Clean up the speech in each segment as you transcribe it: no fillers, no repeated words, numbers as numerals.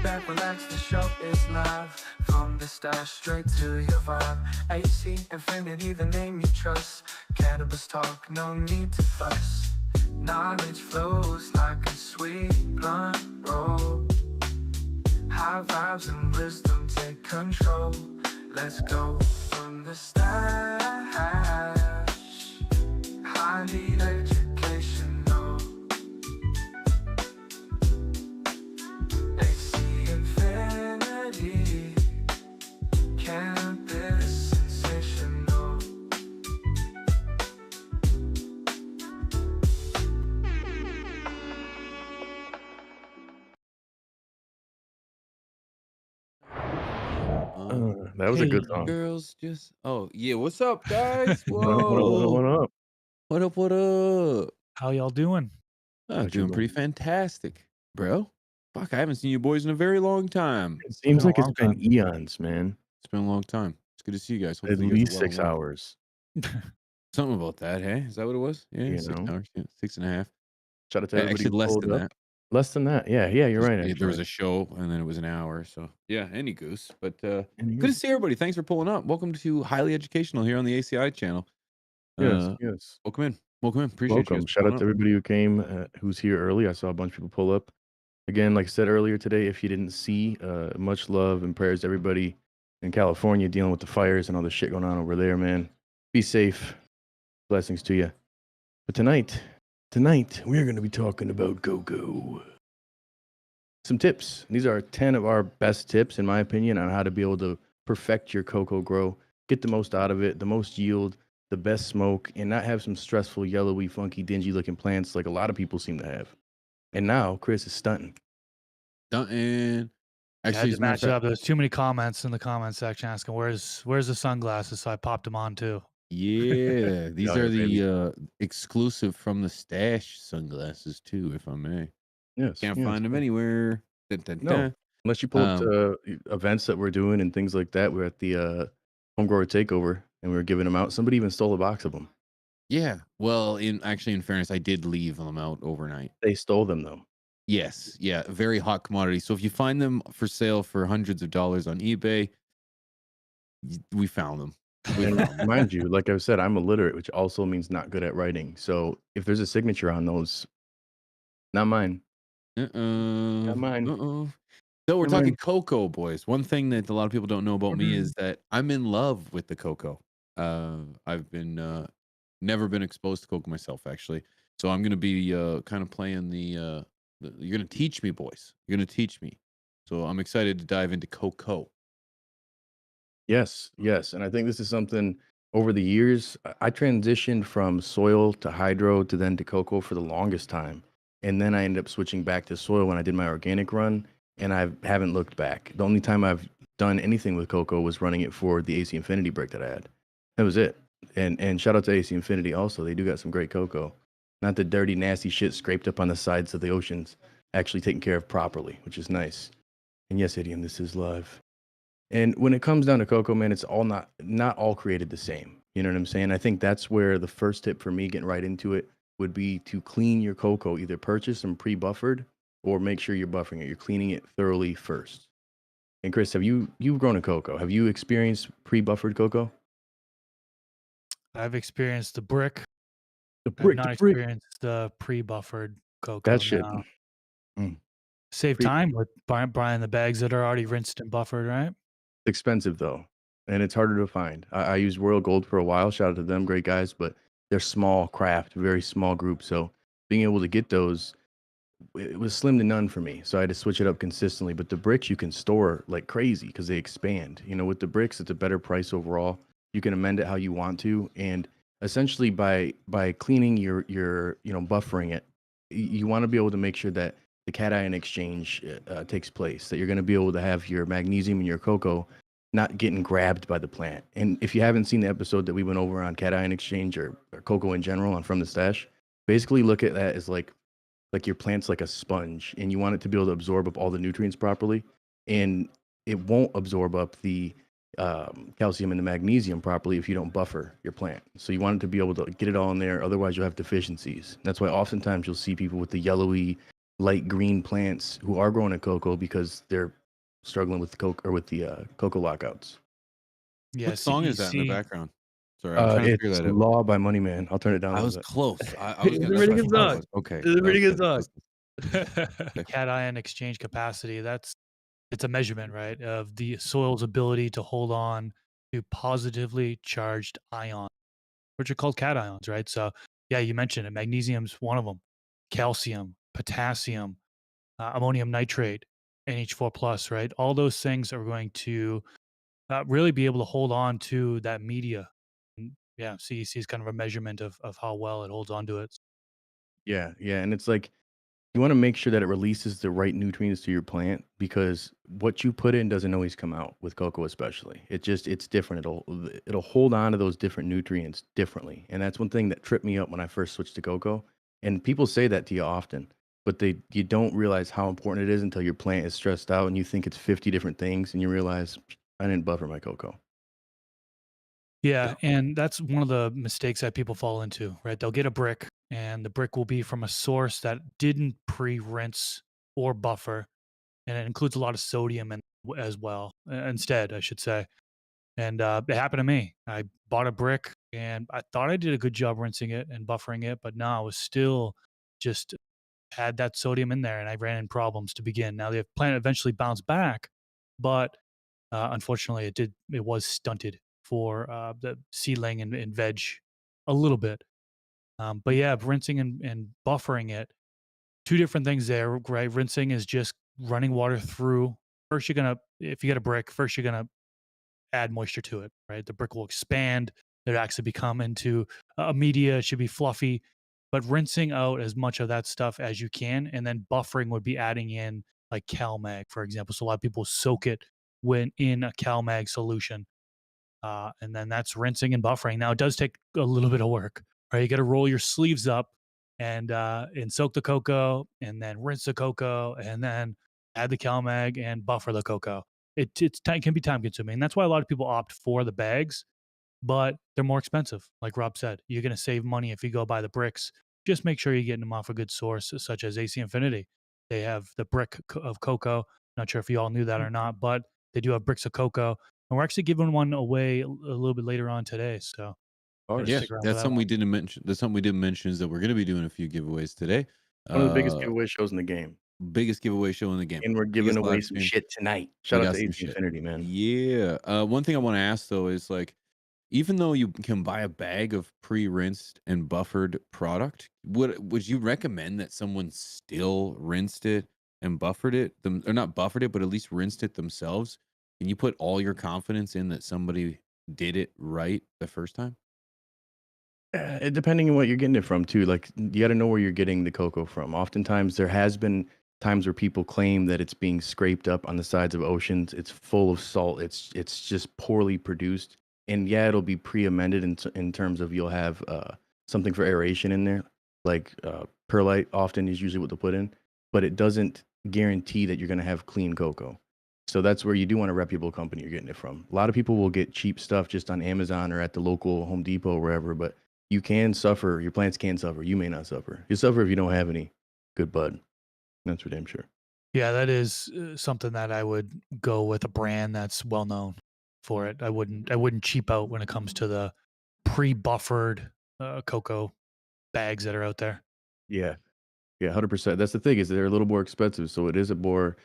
back, relax, the show is live. From the start straight to your vibe. AC Infinity, the name you trust. Cannabis talk, no need to fuss. Knowledge flows like a sweet blunt roll. High vibes and wisdom take control. Let's go from the stash. Highly educational. AC Infinity. Cannabis sensational. That was a Hey, good song. girls, just yeah. What's up, guys? What up? What up? What up? Whoa, What up? what up? What up? how y'all doing? How you Doing been? pretty fantastic, bro. Fuck, I haven't seen you boys in a very long time. It It's been seems a like it's long been time. eons, man. It's been a long time. It's good to see you guys. At Hopefully, you guys are least well and 6 well. hours, Something about that, hey? Is that what it was? Yeah, you 6 know? hours. Yeah, 6.5. Shout out to everybody Actually, who less pulled than up. that. Less than that. Yeah, yeah, you're right, There was actually. a show, and then it was an hour. So yeah, any goose. But good to Anywho. see everybody. Thanks for pulling up. Welcome to Highly Educational here on the ACI channel. Yes, Uh, yes. welcome in. Welcome in. Appreciate you guys Welcome. for Shout pulling out to up. everybody who came, who's here early. I saw a bunch of people pull up. Again, like I said earlier today, if you didn't see, much love and prayers to everybody in California dealing with the fires and all the shit going on over there, man. Be safe. Blessings to you. But tonight, we're going to be talking about Coco. Some tips. These are 10 of our best tips, in my opinion, on how to be able to perfect your cocoa grow, get the most out of it, the most yield, the best smoke, and not have some stressful, yellowy, funky, dingy looking plants like a lot of people seem to have. And now Chris is stunting. Done. I Actually, had as to a matter of match it fact, up. There's too many comments in the comment section asking where's the sunglasses, so I popped them on too. yeah, these Out are here, baby. the exclusive from the stash sunglasses too, if I may. Yes, Can't yes, find them yes. anywhere. Dun, dun, No, dun. unless you pull up Um, to events that we're doing and things like that. We're at the home grower takeover and we were giving them out. Somebody even stole a box of them. yeah. Well, in fairness, I did leave them out overnight. They stole them though. Yes, yeah, very hot commodity. So if you find them for sale for hundreds of dollars on eBay, we found them. We And found them. mind you, like I said, I'm illiterate, which also means not good at writing. So if there's a signature on those, not mine. Uh-uh. Not mine. Uh-uh. So we're Not talking mine. cocoa, boys. One thing that a lot of people don't know about me Mhm. is that I'm in love with the cocoa. I've been never been exposed to cocoa myself, actually. So I'm gonna be kind of playing you're gonna teach me, boys. You're gonna teach me. So I'm excited to dive into cocoa. Yes, yes. And I think this is something over the years, I transitioned from soil to hydro to then to cocoa for the longest time. And then I ended up switching back to soil when I did my organic run, and I haven't looked back. The only time I've done anything with cocoa was running it for the AC Infinity brick that I had. That was it. And shout out to AC Infinity also. They do got some great cocoa. Not the dirty, nasty shit scraped up on the sides of the oceans, actually taken care of properly, which is nice. And yes, Idiom, this is live. And when it comes down to cocoa, man, it's all not all created the same. You know what I'm saying? I think that's where the first tip for me getting right into it would be to clean your cocoa. Either purchase some pre-buffered or make sure you're buffering it. You're cleaning it thoroughly first. And Chris, you've grown a cocoa? Have you experienced pre-buffered cocoa? I've experienced the brick. I've The not brick. experienced the pre-buffered That cocoa. shit. No. Mm. Save Pre time with buying the bags that are already rinsed and buffered, right? expensive though, and it's harder to find. I used Royal Gold for a while. Shout out to them, great guys, but they're small craft, very small group. So being able to get those, it was slim to none for me. So I had to switch it up consistently. But the bricks you can store like crazy because they expand. You know, with the bricks, it's a better price overall. You can amend it how you want to, and essentially by cleaning your buffering it, you want to be able to make sure that the cation exchange takes place. That you're going to be able to have your magnesium and your cocoa not getting grabbed by the plant. And if you haven't seen the episode that we went over on cation exchange or cocoa in general on From the Stash, basically look at that as like your plant's like a sponge and you want it to be able to absorb up all the nutrients properly, and it won't absorb up the calcium and the magnesium properly if you don't buffer your plant. So you want it to be able to get it all in there, otherwise you'll have deficiencies. That's why oftentimes you'll see people with the yellowy light green plants who are growing a cocoa because they're struggling with the cocoa or with the cocoa lockouts. Yeah, What song is that in the CEC. background? Sorry, I'm trying to figure It's that out. Law by Money Man. I'll turn it down a I little was bit. close. I was It's gonna a that's pretty what I good thought it song. was. Okay, It's a that pretty was good good. song. That's The okay. cation exchange capacity, it's a measurement, right, of the soil's ability to hold on to positively charged ions, which are called cations, right? So, yeah, you mentioned it. Magnesium's one of them. Calcium, potassium, ammonium nitrate, NH4 plus, right? All those things are going to really be able to hold on to that media. And yeah, CEC is kind of a measurement of how well it holds on to it. Yeah, yeah, and it's like you want to make sure that it releases the right nutrients to your plant because what you put in doesn't always come out with cocoa especially. It's different. It'll hold on to those different nutrients differently. And that's one thing that tripped me up when I first switched to cocoa. And people say that to you often, but they you don't realize how important it is until your plant is stressed out and you think it's 50 different things and you realize I didn't buffer my cocoa. Yeah, and that's one of the mistakes that people fall into, right? They'll get a brick, and the brick will be from a source that didn't pre-rinse or buffer, and it includes a lot of sodium in, as well. Instead, I should say. And it happened to me. I bought a brick, and I thought I did a good job rinsing it and buffering it, but no, I was still just had that sodium in there, and I ran into problems to begin. Now the plant eventually bounced back, but unfortunately, it was stunted for the seedling and veg a little bit. But yeah, rinsing and buffering it, two different things there, right? Rinsing is just running water through. First, if you get a brick, first you're gonna add moisture to it, right? The brick will expand. It actually become into a media. It should be fluffy, but rinsing out as much of that stuff as you can, and then buffering would be adding in like CalMag, for example. So a lot of people soak it when in a CalMag solution, and then that's rinsing and buffering. Now it does take a little bit of work, right? You got to roll your sleeves up and soak the cocoa, and then rinse the cocoa, and then add the CalMag and buffer the cocoa. It can be time consuming. That's why a lot of people opt for the bags, but they're more expensive. Like Rob said, you're going to save money if you go buy the bricks. Just make sure you're getting them off a good source, such as AC Infinity. They have the of cocoa. Not sure if you all knew that or not, but they do have bricks of cocoa, and we're actually giving one away a little bit later on today. So All got to right. Yeah, stick around for that's that something we one. didn't mention. That's something we didn't mention is that we're gonna be doing a few giveaways today. One of the biggest Uh, giveaway shows in the game. biggest giveaway show in the game. And we're giving Biggest away live some stream. shit tonight. We Shout out got to some AC shit. Infinity, man. Yeah. One thing I want to ask though is like, even though you can buy a bag of pre-rinsed and buffered product, would you recommend that someone still rinsed it and buffered it them or not buffered it, but at least rinsed it themselves? Can you put all your confidence in that somebody did it right the first time? Depending on what you're getting it from too, like you got to know where you're getting the cocoa from. Oftentimes, there has been times where people claim that it's being scraped up on the sides of oceans. It's full of salt. It's just poorly produced, and yeah, it'll be pre-amended in terms of you'll have something for aeration in there, like perlite. Often is usually what they'll put in, but it doesn't guarantee that you're going to have clean cocoa. So that's where you do want a reputable company you're getting it from. A lot of people will get cheap stuff just on Amazon or at the local Home Depot or wherever, but you can suffer. Your plants can suffer. You may not suffer. You suffer if you don't have any good bud. That's for damn sure. Yeah, that is something that I would go with a brand that's well known for it. I wouldn't cheap out when it comes to the pre-buffered cocoa bags that are out there. Yeah. Yeah, 100%. That's the thing is they're a little more expensive, so it is a more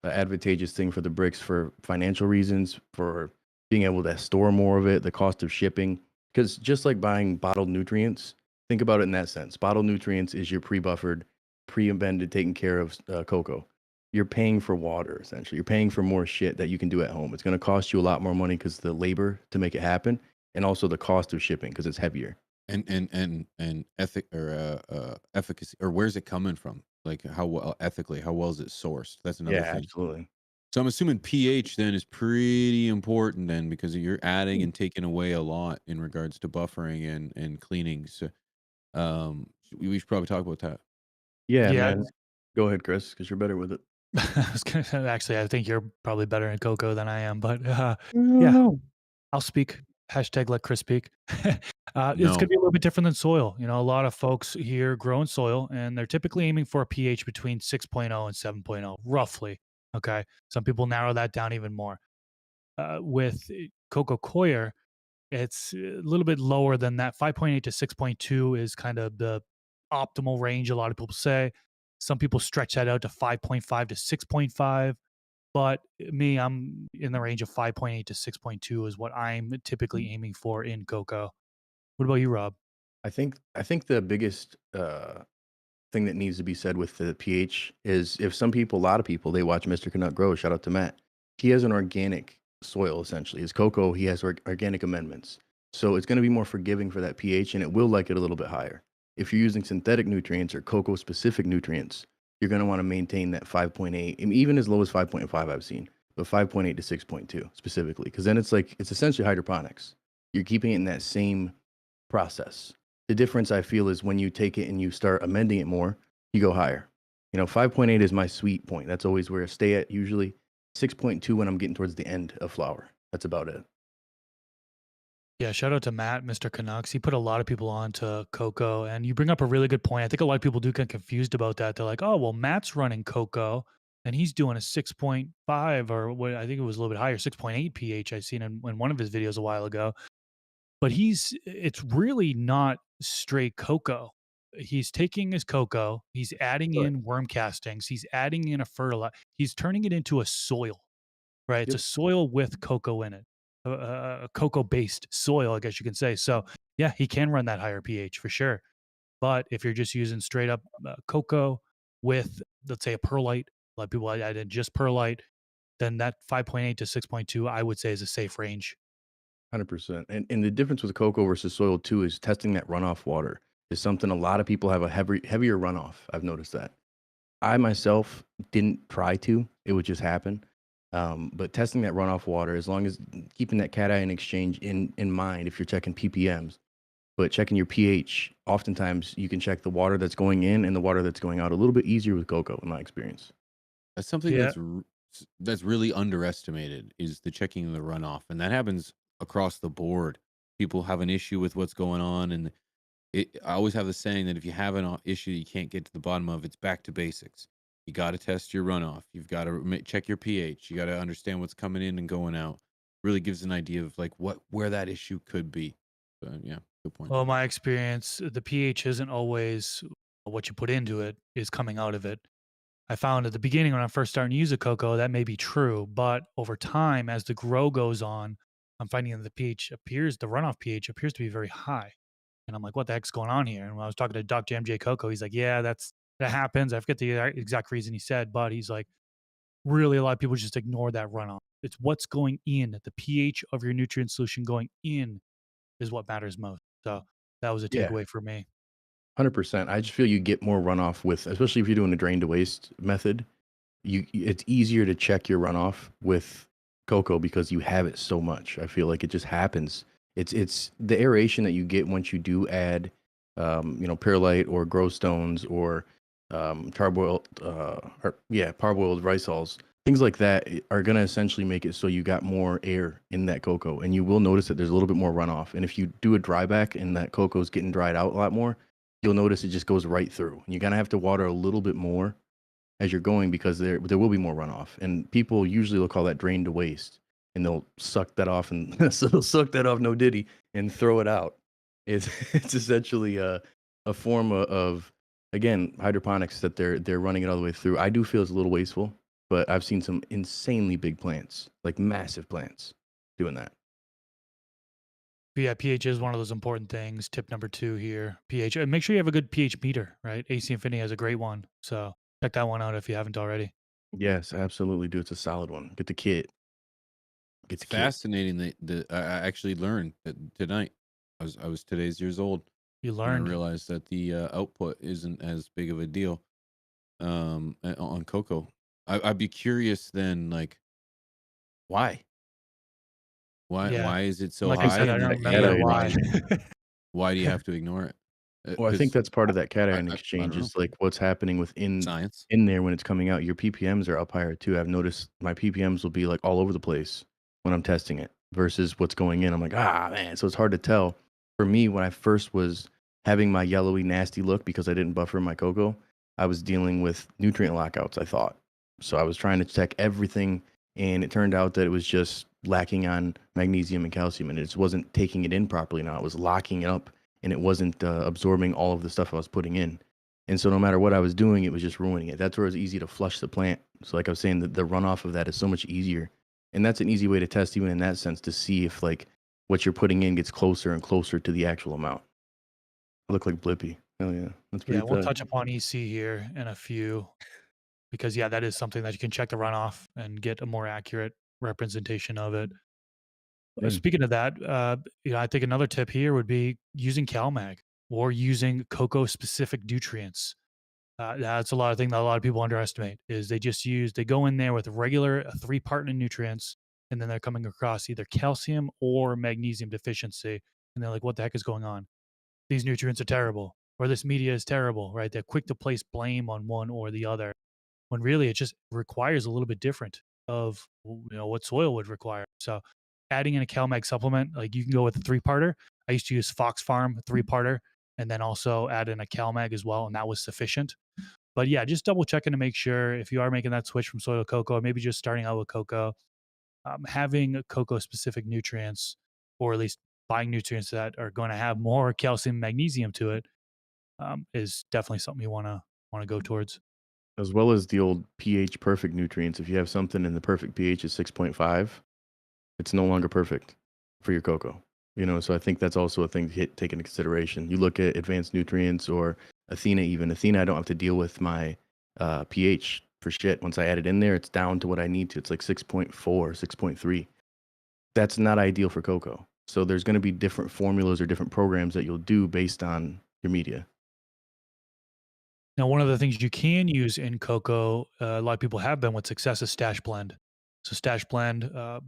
advantageous thing for the bricks for financial reasons, for being able to store more of it, the cost of shipping. Because just like buying bottled nutrients, think about it in that sense. Bottled nutrients is your pre-buffered, pre-amended, taken care of cocoa. You're paying for water essentially. You're paying for more shit that you can do at home. It's going to cost you a lot more money because the labor to make it happen, and also the cost of shipping because it's heavier. And ethic or efficacy or where's it coming from? Like how well ethically, how well is it sourced? That's Yeah, another thing. absolutely. So I'm assuming pH then is pretty important then because you're adding and taking away a lot in regards to buffering and cleaning. So we should probably talk about that. Yeah, Yeah, man. Go ahead, Chris, because you're better with it. I was gonna actually, I think you're probably better in cocoa than I am, but I don't yeah, know. I'll speak. Hashtag let Chris speak. It's gonna No. be a little bit different than soil. You know, a lot of folks here grow in soil, and they're typically aiming for a pH between 6.0 and 7.0, roughly. Okay, some people narrow that down even more. With Coco Coir, it's a little bit lower than that. 5.8 to 6.2 is kind of the optimal range. A lot of people say. Some people stretch that out to 5.5 to 6.5. But me, I'm in the range of 5.8 to 6.2 is what I'm typically aiming for in cocoa. What about you, Rob? I think the biggest thing that needs to be said with the pH is if some people, a lot of people, they watch Mr. Canuck grow. Shout out to Matt. He has an organic soil essentially. His cocoa, he has organic amendments, so it's going to be more forgiving for that pH, and it will like it a little bit higher. If you're using synthetic nutrients or cocoa specific nutrients, you're going to want to maintain that 5.8, and even as low as 5.5 I've seen, but 5.8 to 6.2 specifically, because then it's essentially hydroponics. You're keeping it in that same process. The difference I feel is when you take it and you start amending it more, you go higher. 5.8 is my sweet point. That's always where I stay at usually. 6.2 when I'm getting towards the end of flower. That's about it. Yeah, shout out to Matt, Mr. Canucks. He put a lot of people on to Coco, and you bring up a really good point. I think a lot of people do get confused about that. They're like, "Oh, well, Matt's running Coco, and he's doing a 6.5 or what I think it was a little bit higher, 6.8 pH. I seen in one of his videos a while ago." But it's really not straight cocoa. He's taking his cocoa, he's adding Right. in worm castings, he's adding in a fertilizer, he's turning it into a soil. Right, it's a Yep. soil with cocoa in it, a cocoa-based soil, I guess you can say. So, yeah, he can run that higher pH for sure. But if you're just using straight up cocoa with, let's say, a perlite, a lot of people add just perlite, then that 5.8 to 6.2, I would say, is a safe range. 100%. And the difference with cocoa versus soil too is testing that runoff water is something a lot of people have a heavier runoff. I've noticed that. I myself didn't try to. It would just happen. But testing that runoff water, as long as keeping that cation exchange in mind, if you're checking ppms, but checking your pH, oftentimes you can check the water that's going in and the water that's going out a little bit easier with cocoa, in my experience. That's something Yeah. that's really underestimated is the checking the runoff, and that happens across the board. People have an issue with what's going on, and I always have the saying that if you have an issue you can't get to the bottom of, it's back to basics. You got to test your runoff. You've got to check your pH. You got to understand what's coming in and going out. Really gives an idea of like where that issue could be. So, yeah, good point. Well, my experience, the pH isn't always what you put into it is coming out of it. I found at the beginning when I'm first starting to use a cocoa, that may be true, but over time, as the grow goes on, I'm finding that the runoff pH appears to be very high. And I'm like, what the heck's going on here? And when I was talking to Dr. MJ Coco, he's like, yeah, that happens. I forget the exact reason he said, but he's like, really, a lot of people just ignore that runoff. It's what's going in. The pH of your nutrient solution going in is what matters most. So that was a Yeah, takeaway for me. 100%. I just feel you get more runoff with, especially if you're doing a drain to waste method. It's easier to check your runoff with cocoa because you have it so much. I feel like it just happens. It's the aeration that you get once you do add, perlite or grow stones or parboiled, parboiled rice hulls. Things like that are gonna essentially make it so you got more air in that cocoa, and you will notice that there's a little bit more runoff. And if you do a dry back and that cocoa is getting dried out a lot more, you'll notice it just goes right through. And you're gonna have to water a little bit more as you're going because there will be more runoff, and people usually will call that drain to waste, and they'll suck that off and so they'll suck that off no diddy and throw it out. It's it's essentially a form of again hydroponics that they're running it all the way through. I do feel it's a little wasteful, but I've seen some insanely big plants, like massive plants, doing that. But yeah, pH is one of those important things. Tip number 2 here, pH. And make sure you have a good pH meter, right? AC Infinity has a great one. So check that one out if you haven't already. Yes, absolutely, do. It's a solid one. Get the kit. Get It's the kit. fascinating that I actually learned that tonight. I was today's years old You when I learned. realized that the output isn't as big of a deal on cocoa. I'd be curious then, like why? Yeah. Why is it so Like I high? said, I And don't then That remember A, cation why. exchange. why do you have to ignore it? Well, I think Because that's part of that cation I exchange don't know. is like what's happening within Science. in there when it's coming out. Your ppms are up higher too. I've noticed my ppms will be like all over the place when I'm testing it versus what's going in. I'm like, ah man, so it's hard to tell. For me, when I first was having my yellowy, nasty look because I didn't buffer my cocoa, I was dealing with nutrient lockouts, I thought. So I was trying to check everything, and it turned out that it was just lacking on magnesium and calcium, and it just wasn't taking it in properly now. It was locking it up, and it wasn't absorbing all of the stuff I was putting in. And so no matter what I was doing, it was just ruining it. That's where it's easy to flush the plant. So like I was saying, the runoff of that is so much easier. And that's an easy way to test even in that sense to see if like what you're putting in gets closer and closer to the actual amount. I look like Blippy. Hell yeah. That's Yeah, pretty we'll tight. touch upon EC here in a few because yeah, that is something that you can check the runoff and get a more accurate representation of it. Yeah. Speaking of that, I think another tip here would be using CalMag or using cocoa specific nutrients. That's a lot of thing that a lot of people underestimate is they go in there with regular three partner nutrients and then they're coming across either calcium or magnesium deficiency and they're like, what the heck is going on? These nutrients are terrible or this media is terrible, right? They're quick to place blame on one or the other when really it just requires a little bit different of what soil would require. So adding in a CalMag supplement, like you can go with a three-parter. I used to use Fox Farm three-parter and then also add in a CalMag as well, and that was sufficient. But yeah, just double checking to make sure if you are making that switch from soy to cocoa, or maybe just starting out with cocoa, having cocoa specific nutrients, or at least buying nutrients that are going to have more calcium, magnesium to it, is definitely something you want to go towards. As well as the old pH perfect nutrients. If you have something and the perfect pH is 6.5, it's no longer perfect for your cocoa. So I think that's also a thing to take into consideration. You look at advanced nutrients or Athena even. Athena, I don't have to deal with my pH for shit. Once I add it in there, it's down to what I need to. It's like 6.4, 6.3. That's not ideal for cocoa. So there's going to be different formulas or different programs that you'll do based on your media. Now, one of the things you can use in cocoa, a lot of people have been with success is Stash Blend. So Stash Blend,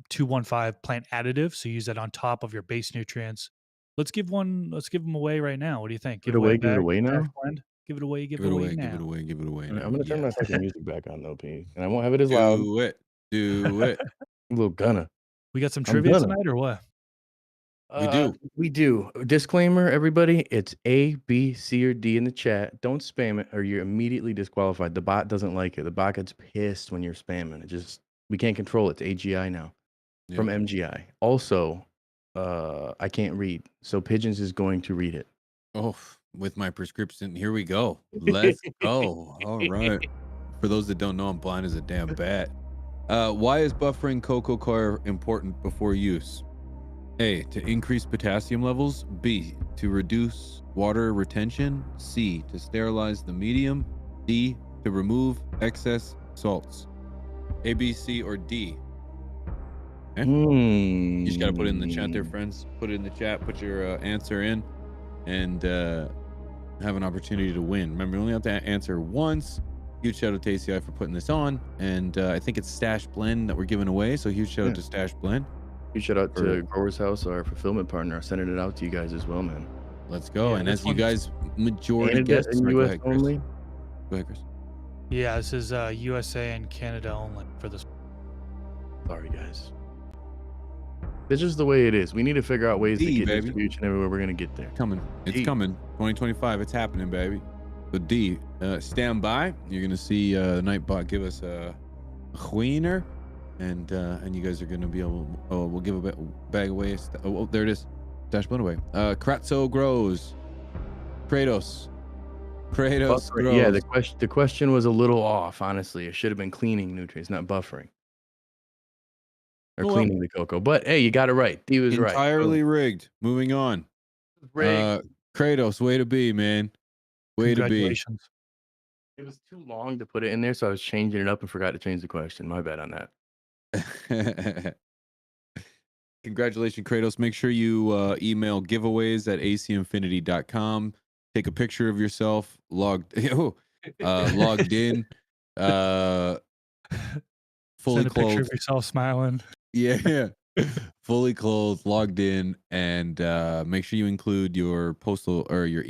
215 plant additive. So use that on top of your base nutrients. Let's give them away right now. What do you think? Give Give it away a away, give it bag of away Stash now. Blend. Give Give it it away away, give it now. away, give it away All right, now. I'm gonna turn my Yes. fucking music back on though, P, and I won't have it as loud. Do it. Do it. A little gonna. We got some I'm trivia gonna. tonight or what? We do. We do. Disclaimer, everybody, it's A, B, C, or D in the chat. Don't spam it or you're immediately disqualified. The bot doesn't like it. The bot gets pissed when you're spamming. We can't control it. It's AGI now from Yep. MGI. Also, I can't read. So Pigeons is going to read it. Oh, with my prescription, here we go. Let's go. All right. For those that don't know, I'm blind as a damn bat. Why is buffering cocoa coir important before use? A, to increase potassium levels. B, to reduce water retention. C, to sterilize the medium. D, to remove excess salts. A, B, C, or D? You just got to put it in the chat there, friends. Put it in the chat. Put your answer in and have an opportunity to win. Remember, you only have to answer once. Huge shout out to ACI for putting this on. And I think it's Stash Blend that we're giving away. So huge shout out to Stash Blend. Huge shout out to Growers House, our fulfillment partner. Sending it out to you guys as well, man. Let's go. Yeah, and this as you one's- guys, majority Canada guests. and Sorry, go US ahead, Chris. only. Go ahead, Chris. Yeah, this is USA and Canada only for this. Sorry, guys. It's just the way it is. We need to figure out ways to D, get baby. distribution everywhere. We're gonna get there. Coming. It's D. coming. 2025. It's happening, baby. So D, stand by. You're gonna see Nightbot give us a wiener, and you guys are gonna be able. Oh, we'll give a bag away. Oh, there it is. Dash Blend away. Kratzo grows. Kratos. Kratos Buffering. grows. Yeah, the question was a little off. Honestly, it should have been cleaning nutrients, not buffering or Well, cleaning the cocoa. But hey, you got it right. D was right. entirely rigged. Moving on. Rigged. Kratos, way to be, man. Way to be. Congratulations. It was too long to put it in there, so I was changing it up and forgot to change the question. My bad on that. Congratulations, Kratos. Make sure you email giveaways at acinfinity.com. Take a picture of yourself logged in, fully Send a picture of clothed. yourself smiling. Yeah. Fully clothed, logged in, and make sure you include your postal or your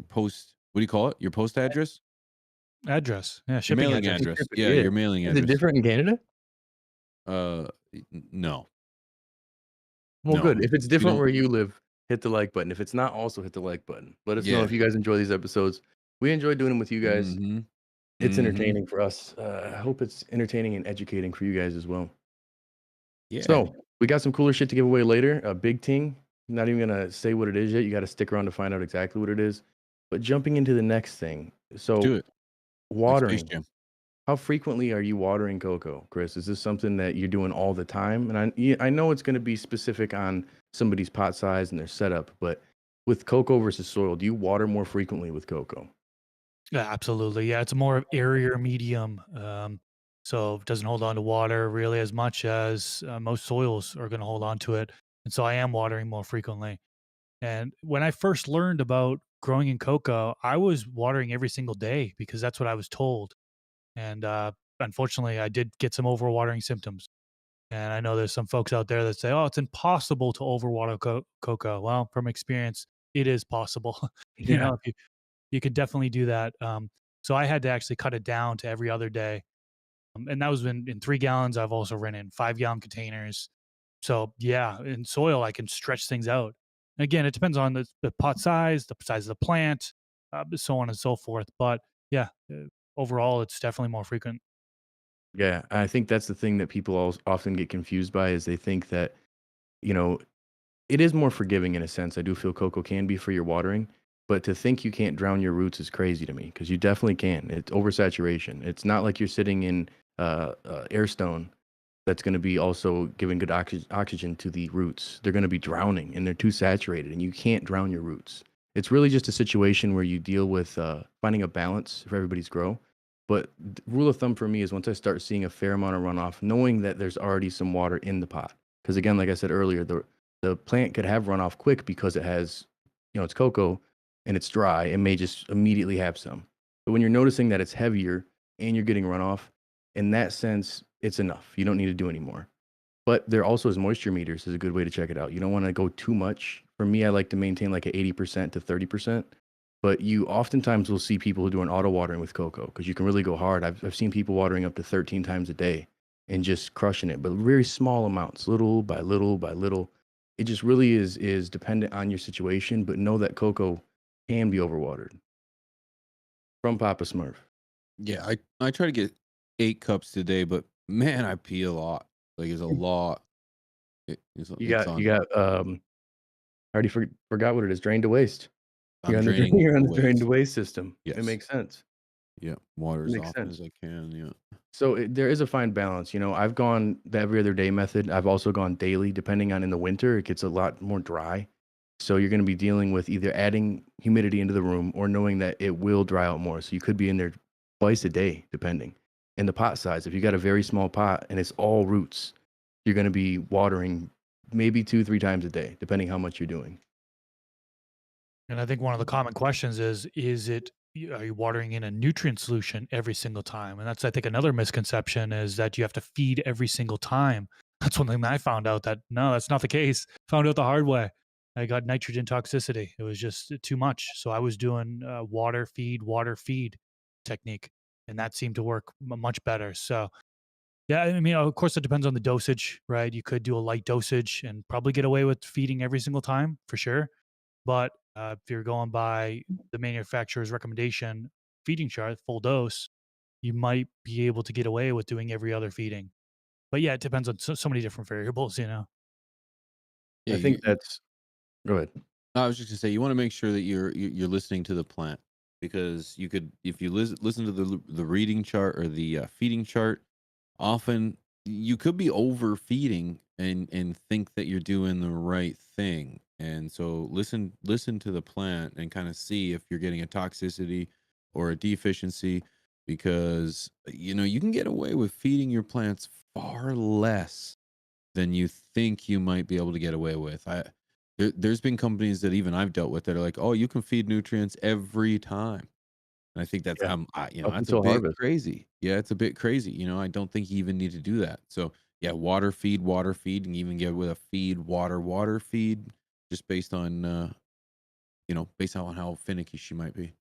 post. What do you call it? Your post address? Address. Yeah, Your shipping mailing address. address. Yeah, your mailing Is address. it different in Canada? No. Well, No. good. If it's different don't- where you live, hit the like button. If it's not, also hit the like button. Let us know Yeah. if you guys enjoy these episodes. We enjoy doing them with you guys. Mhm. It's Mhm. entertaining for us. I hope it's entertaining and educating for you guys as well. Yeah. So we got some cooler shit to give away later. A big ting. Not even gonna say what it is yet. You got to stick around to find out exactly what it is. But jumping into the next thing. Let's So do it. Like Space watering. Jam. How frequently are you watering cocoa, Chris? Is this something that you're doing all the time? And I know it's going to be specific on somebody's pot size and their setup, but with cocoa versus soil, do you water more frequently with cocoa? Yeah, absolutely. Yeah, it's a more of airier medium, so it doesn't hold on to water really as much as most soils are going to hold on to it. And so I am watering more frequently. And when I first learned about growing in cocoa, I was watering every single day because that's what I was told. And unfortunately, I did get some overwatering symptoms. And I know there's some folks out there that say, "Oh, it's impossible to overwater cocoa." Well, from experience, it is possible. you Yeah. know, if you could definitely do that. So I had to actually cut it down to every other day. And that was in 3 gallons. I've also ran in 5 gallon containers. So yeah, in soil, I can stretch things out. Again, it depends on the pot size, the size of the plant, so on and so forth. But yeah, overall, it's definitely more frequent. Yeah. I think that's the thing that people often get confused by is they think that, you know, it is more forgiving in a sense. I do feel cocoa can be for your watering, but to think you can't drown your roots is crazy to me because you definitely can. It's oversaturation. It's not like you're sitting in airstone that's going to be also giving good oxygen to the roots. They're going to be drowning and they're too saturated, and you can't drown your roots. It's really just a situation where you deal with finding a balance for everybody's grow. But rule of thumb for me is once I start seeing a fair amount of runoff, knowing that there's already some water in the pot. Because again, like I said earlier, the plant could have runoff quick because it has, it's cocoa and it's dry. It may just immediately have some. But when you're noticing that it's heavier and you're getting runoff, in that sense, it's enough. You don't need to do any more. But there also is moisture meters is a good way to check it out. You don't want to go too much. For me, I like to maintain like a 80% to 30%. But you oftentimes will see people who do an auto watering with cocoa because you can really go hard. I've seen people watering up to 13 times a day and just crushing it, but very small amounts, little by little by little. It just really is dependent on your situation, but know that cocoa can be overwatered. From Papa Smurf. Yeah, I try to get 8 cups today, but man, I pee a lot. Like, it's a lot. You It's got you on got I already forgot what it is. Drain to waste. I'm draining it You're on to the drain to waste. waste system. It Yes. makes sense. Yeah, water It as makes often sense. as I can, yeah. So there is a fine balance. I've gone the every other day method. I've also gone daily, depending on in the winter, it gets a lot more dry. So you're going to be dealing with either adding humidity into the room or knowing that it will dry out more. So you could be in there twice a day, depending. And the pot size, if you got a very small pot and it's all roots, you're going to be watering maybe 2, 3 times a day, depending how much you're doing. And I think one of the common questions is are you watering in a nutrient solution every single time? And that's, I think, another misconception is that you have to feed every single time. That's one thing that I found out that no, that's not the case. Found out the hard way. I got nitrogen toxicity. It was just too much. So I was doing water feed technique, and that seemed to work much better. So yeah, I mean, of course, it depends on the dosage, right? You could do a light dosage and probably get away with feeding every single time for sure. But if you're going by the manufacturer's recommendation feeding chart, full dose, you might be able to get away with doing every other feeding. But yeah, it depends on so many different variables. Yeah, I think that's go ahead. I was just gonna say you wanna make sure that you're listening to the plant because you could if you listen to the reading chart or the, feeding chart, often you could be overfeeding and think that you're doing the right thing, and so listen to the plant and kinda see if you're getting a toxicity or a deficiency because, you can get away with feeding your plants far less than you think you might be able to get away with. There's been companies that even I've dealt with that are like, "Oh, you can feed nutrients every time." And I think that's Yeah. Up that's a until bit harvest. crazy. Yeah, it's a bit crazy. I don't think you even need to do that. So yeah, water feed, and even get with a feed, water feed, just based on how finicky she might be.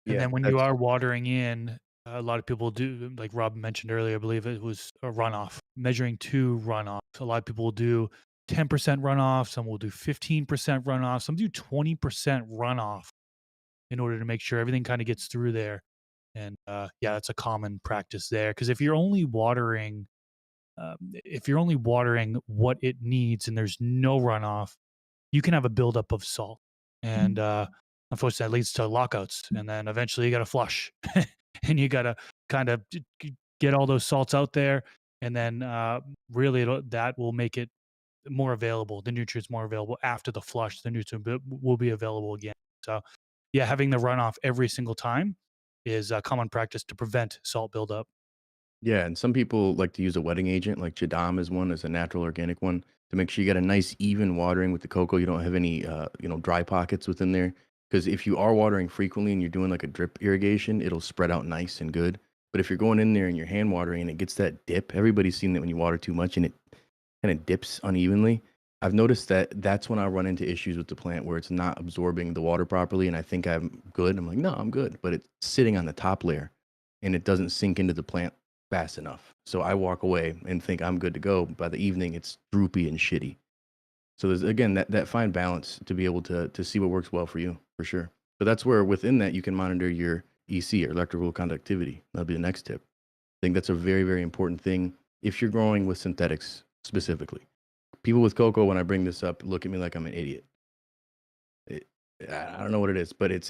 And Yeah, then when you that's are watering in, a lot of people do, like Rob mentioned earlier, I believe it was a runoff, measuring to runoff. A lot of people do 10% runoff, some will do 15% runoff, some do 20% runoff in order to make sure everything kind of gets through there. And yeah, that's a common practice there because if you're only watering what it needs and there's no runoff, you can have a buildup of salt. And unfortunately, that leads to lockouts. And then eventually you got to flush and you got to kind of get all those salts out there. And then really that will make it more available, the nutrients more available after the flush, the nutrient will be available again. So yeah, having the runoff every single time is a common practice to prevent salt buildup. Yeah, and some people like to use a wetting agent, like Jadam is one, is a natural organic one, to make sure you get a nice even watering with the cocoa. You don't have any, dry pockets within there. Because if you are watering frequently and you're doing like a drip irrigation, it'll spread out nice and good. But if you're going in there and you're hand watering and it gets that dip, everybody's seen that when you water too much and it kind of dips unevenly. I've noticed that that's when I run into issues with the plant where it's not absorbing the water properly, and I think I'm good. I'm like, no, I'm good, but it's sitting on the top layer, and it doesn't sink into the plant fast enough. So I walk away and think I'm good to go. By the evening, it's droopy and shitty. So there's again that fine balance to be able to see what works well for you for sure. But that's where within that you can monitor your EC or electrical conductivity. That'll be the next tip. I think that's a very, very important thing if you're growing with synthetics specifically. People with cocoa, when I bring this up, look at me like I'm an idiot. It, I don't know what it is, but it's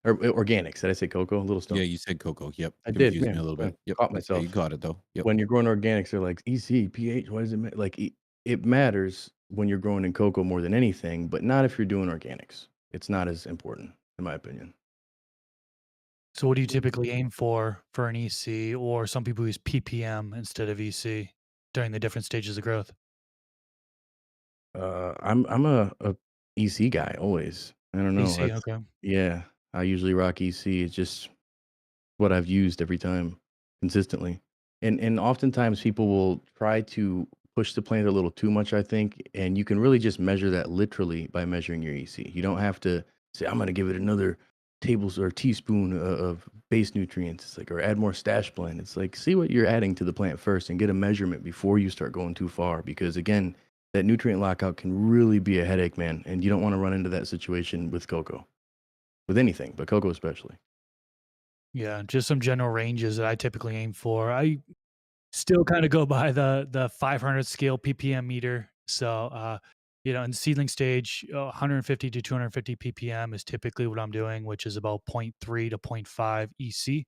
organics. Did I say cocoa? A little Yeah, stone. you said cocoa. Yep. I did, Confused me man. a little bit. Yep. Caught That's okay. You myself. got it though. Yep. When you're growing organics, they're like EC, pH. What does it matter? Like it matters when you're growing in cocoa more than anything, but not if you're doing organics. It's not as important, in my opinion. So what do you typically aim for an EC, or some people use ppm instead of EC during the different stages of growth? I'm a EC guy always. I don't know. EC, That's okay. yeah. I usually rock EC. It's just what I've used every time consistently. And oftentimes people will try to push the plant a little too much, I think, and you can really just measure that literally by measuring your EC. You don't have to say I'm going to give it another tables or teaspoon of base nutrients. It's like or add more stash blend. It's like see what you're adding to the plant first and get a measurement before you start going too far because again, that nutrient lockout can really be a headache, man, and you don't want to run into that situation with cocoa. With anything, but cocoa especially. Yeah, just some general ranges that I typically aim for. I still kind of go by the 500 scale ppm meter. So, in the seedling stage, 150 to 250 ppm is typically what I'm doing, which is about zero point 0.3 to zero point 0.5 EC.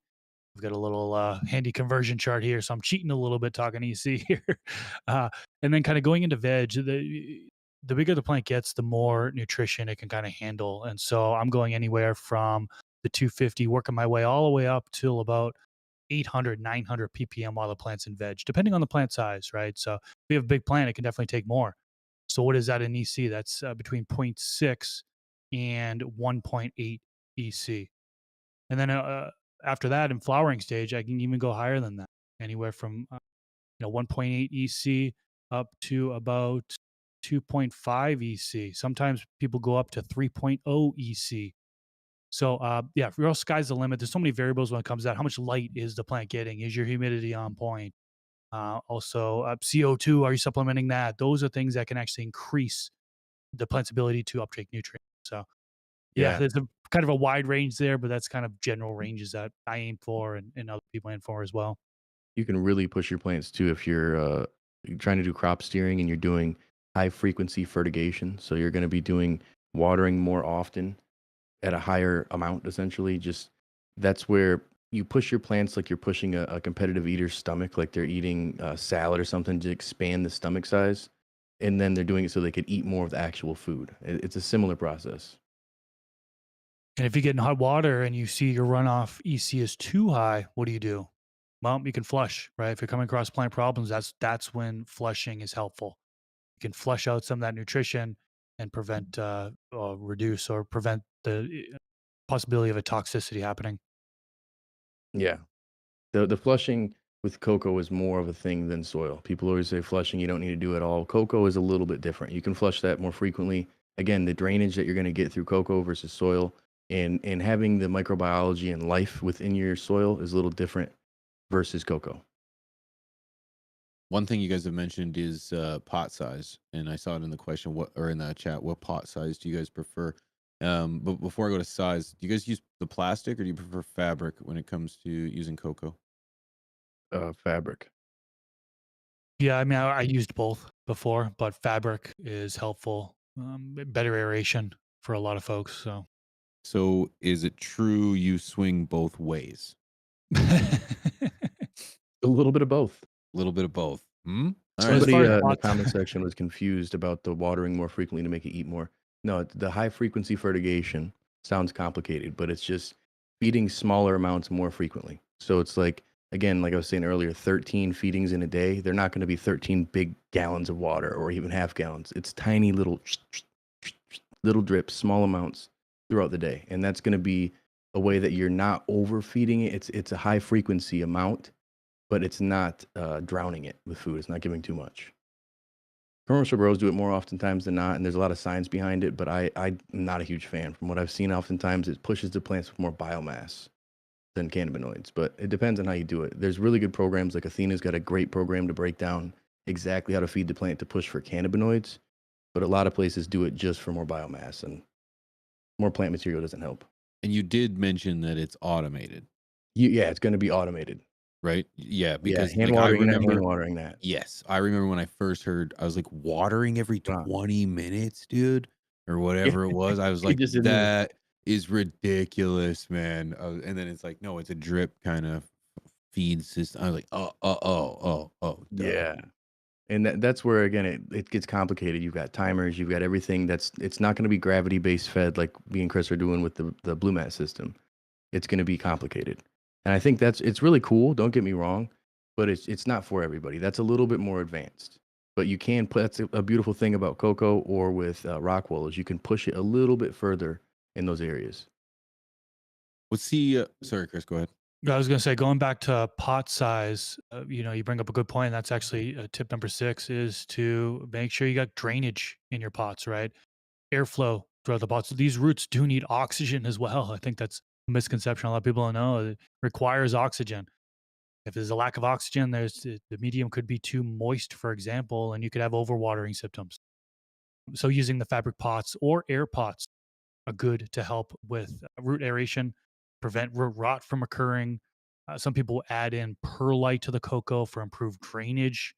We've got a little handy conversion chart here, so I'm cheating a little bit talking EC here. And then kind of going into veg, the bigger the plant gets, the more nutrition it can kind of handle. And so I'm going anywhere from the 250, working my way all the way up till about 800, 900 ppm while the plant's in veg, depending on the plant size, right? So if you have a big plant, it can definitely take more. So what is that in EC? That's between zero point 0.6 and 1.8 EC. And then after that, in flowering stage, I can even go higher than that, anywhere from 1.8 EC up to about 2.5 EC. Sometimes people go up to 3.0 EC. So yeah, real sky's the limit. There's so many variables when it comes to that. How much light is the plant getting? Is your humidity on point? Also, CO2. Are you supplementing that? Those are things that can actually increase the plant's ability to uptake nutrients. So yeah, Yeah. there's a kind of a wide range there, but that's kind of general ranges that I aim for and other people aim for as well. You can really push your plants too if you're trying to do crop steering and you're doing high frequency fertigation. So you're going to be doing watering more often at a higher amount, essentially. Just that's where you push your plants like you're pushing a competitive eater's stomach, like they're eating salad or something to expand the stomach size. And then they're doing it so they could eat more of the actual food. It's a similar process. And if you get in hot water and you see your runoff EC is too high, what do you do? Well, you can flush, right? If you're coming across plant problems, that's when flushing is helpful. You can flush out some of that nutrition and prevent, reduce or prevent the possibility of a toxicity happening. Yeah. The flushing with cocoa is more of a thing than soil. People always say flushing you don't need to do at all. Cocoa is a little bit different. You can flush that more frequently. Again, the drainage that you're going to get through cocoa versus soil and having the microbiology and life within your soil is a little different versus cocoa. One thing you guys have mentioned is pot size, and I saw it in the question, what or in the chat. What pot size do you guys prefer? But before I go to size, do you guys use the plastic or do you prefer fabric when it comes to using cocoa? Fabric. Yeah, I mean, I used both before, but fabric is helpful. Better aeration for a lot of folks. So, So is it true you swing both ways? A little bit of both. A little bit of both. Hmm? All so as right. Somebody, far as in the pots, comment section was confused about the watering more frequently to make it eat more. No, the high frequency fertigation sounds complicated, but it's just feeding smaller amounts more frequently. So it's like, again, like I was saying earlier, 13 feedings in a day. They're not going to be 13 big gallons of water or even half gallons. It's tiny little little drips, small amounts throughout the day. And that's going to be a way that you're not overfeeding it. It's a high frequency amount, but it's not drowning it with food. It's not giving too much. Commercial grows do it more oftentimes than not, and there's a lot of science behind it, but I'm not a huge fan. From what I've seen, oftentimes it pushes the plants with more biomass than cannabinoids, but it depends on how you do it. There's really good programs, like Athena's got a great program to break down exactly how to feed the plant to push for cannabinoids, but a lot of places do it just for more biomass, and more plant material doesn't help. And you did mention that it's automated, Yeah, it's going to be automated. right? Yeah, Yeah, because hand like I watering that, hand remember, watering that. yes, I remember when I first heard, I was like, watering every Wow. 20 minutes, dude, or Yeah, whatever it was. I was you like, just didn't even. that is ridiculous, man. And then it's like, no, it's a drip kind of feed system. I was like, duh. Yeah. And that's where again it gets complicated. You've got timers, you've got everything that's it's not going to be gravity based fed like me and Chris are doing with the blue mat system. It's going to be complicated. And I think it's really cool, don't get me wrong, but it's not for everybody. That's a little bit more advanced. But you can put that's a beautiful thing about Coco or with Rockwell is you can push it a little bit further in those areas. What's the, sorry, Chris, go ahead. I was going to say, going back to pot size, you bring up a good point. That's actually tip number 6 is to make sure you got drainage in your pots, right? Airflow throughout the pots. These roots do need oxygen as well. I think that's a misconception. A lot of people don't know it requires oxygen. If there's a lack of oxygen, the medium could be too moist, for example, and you could have overwatering symptoms. So using the fabric pots or air pots are good to help with root aeration, prevent root rot from occurring. Some people add in perlite to the cocoa for improved drainage.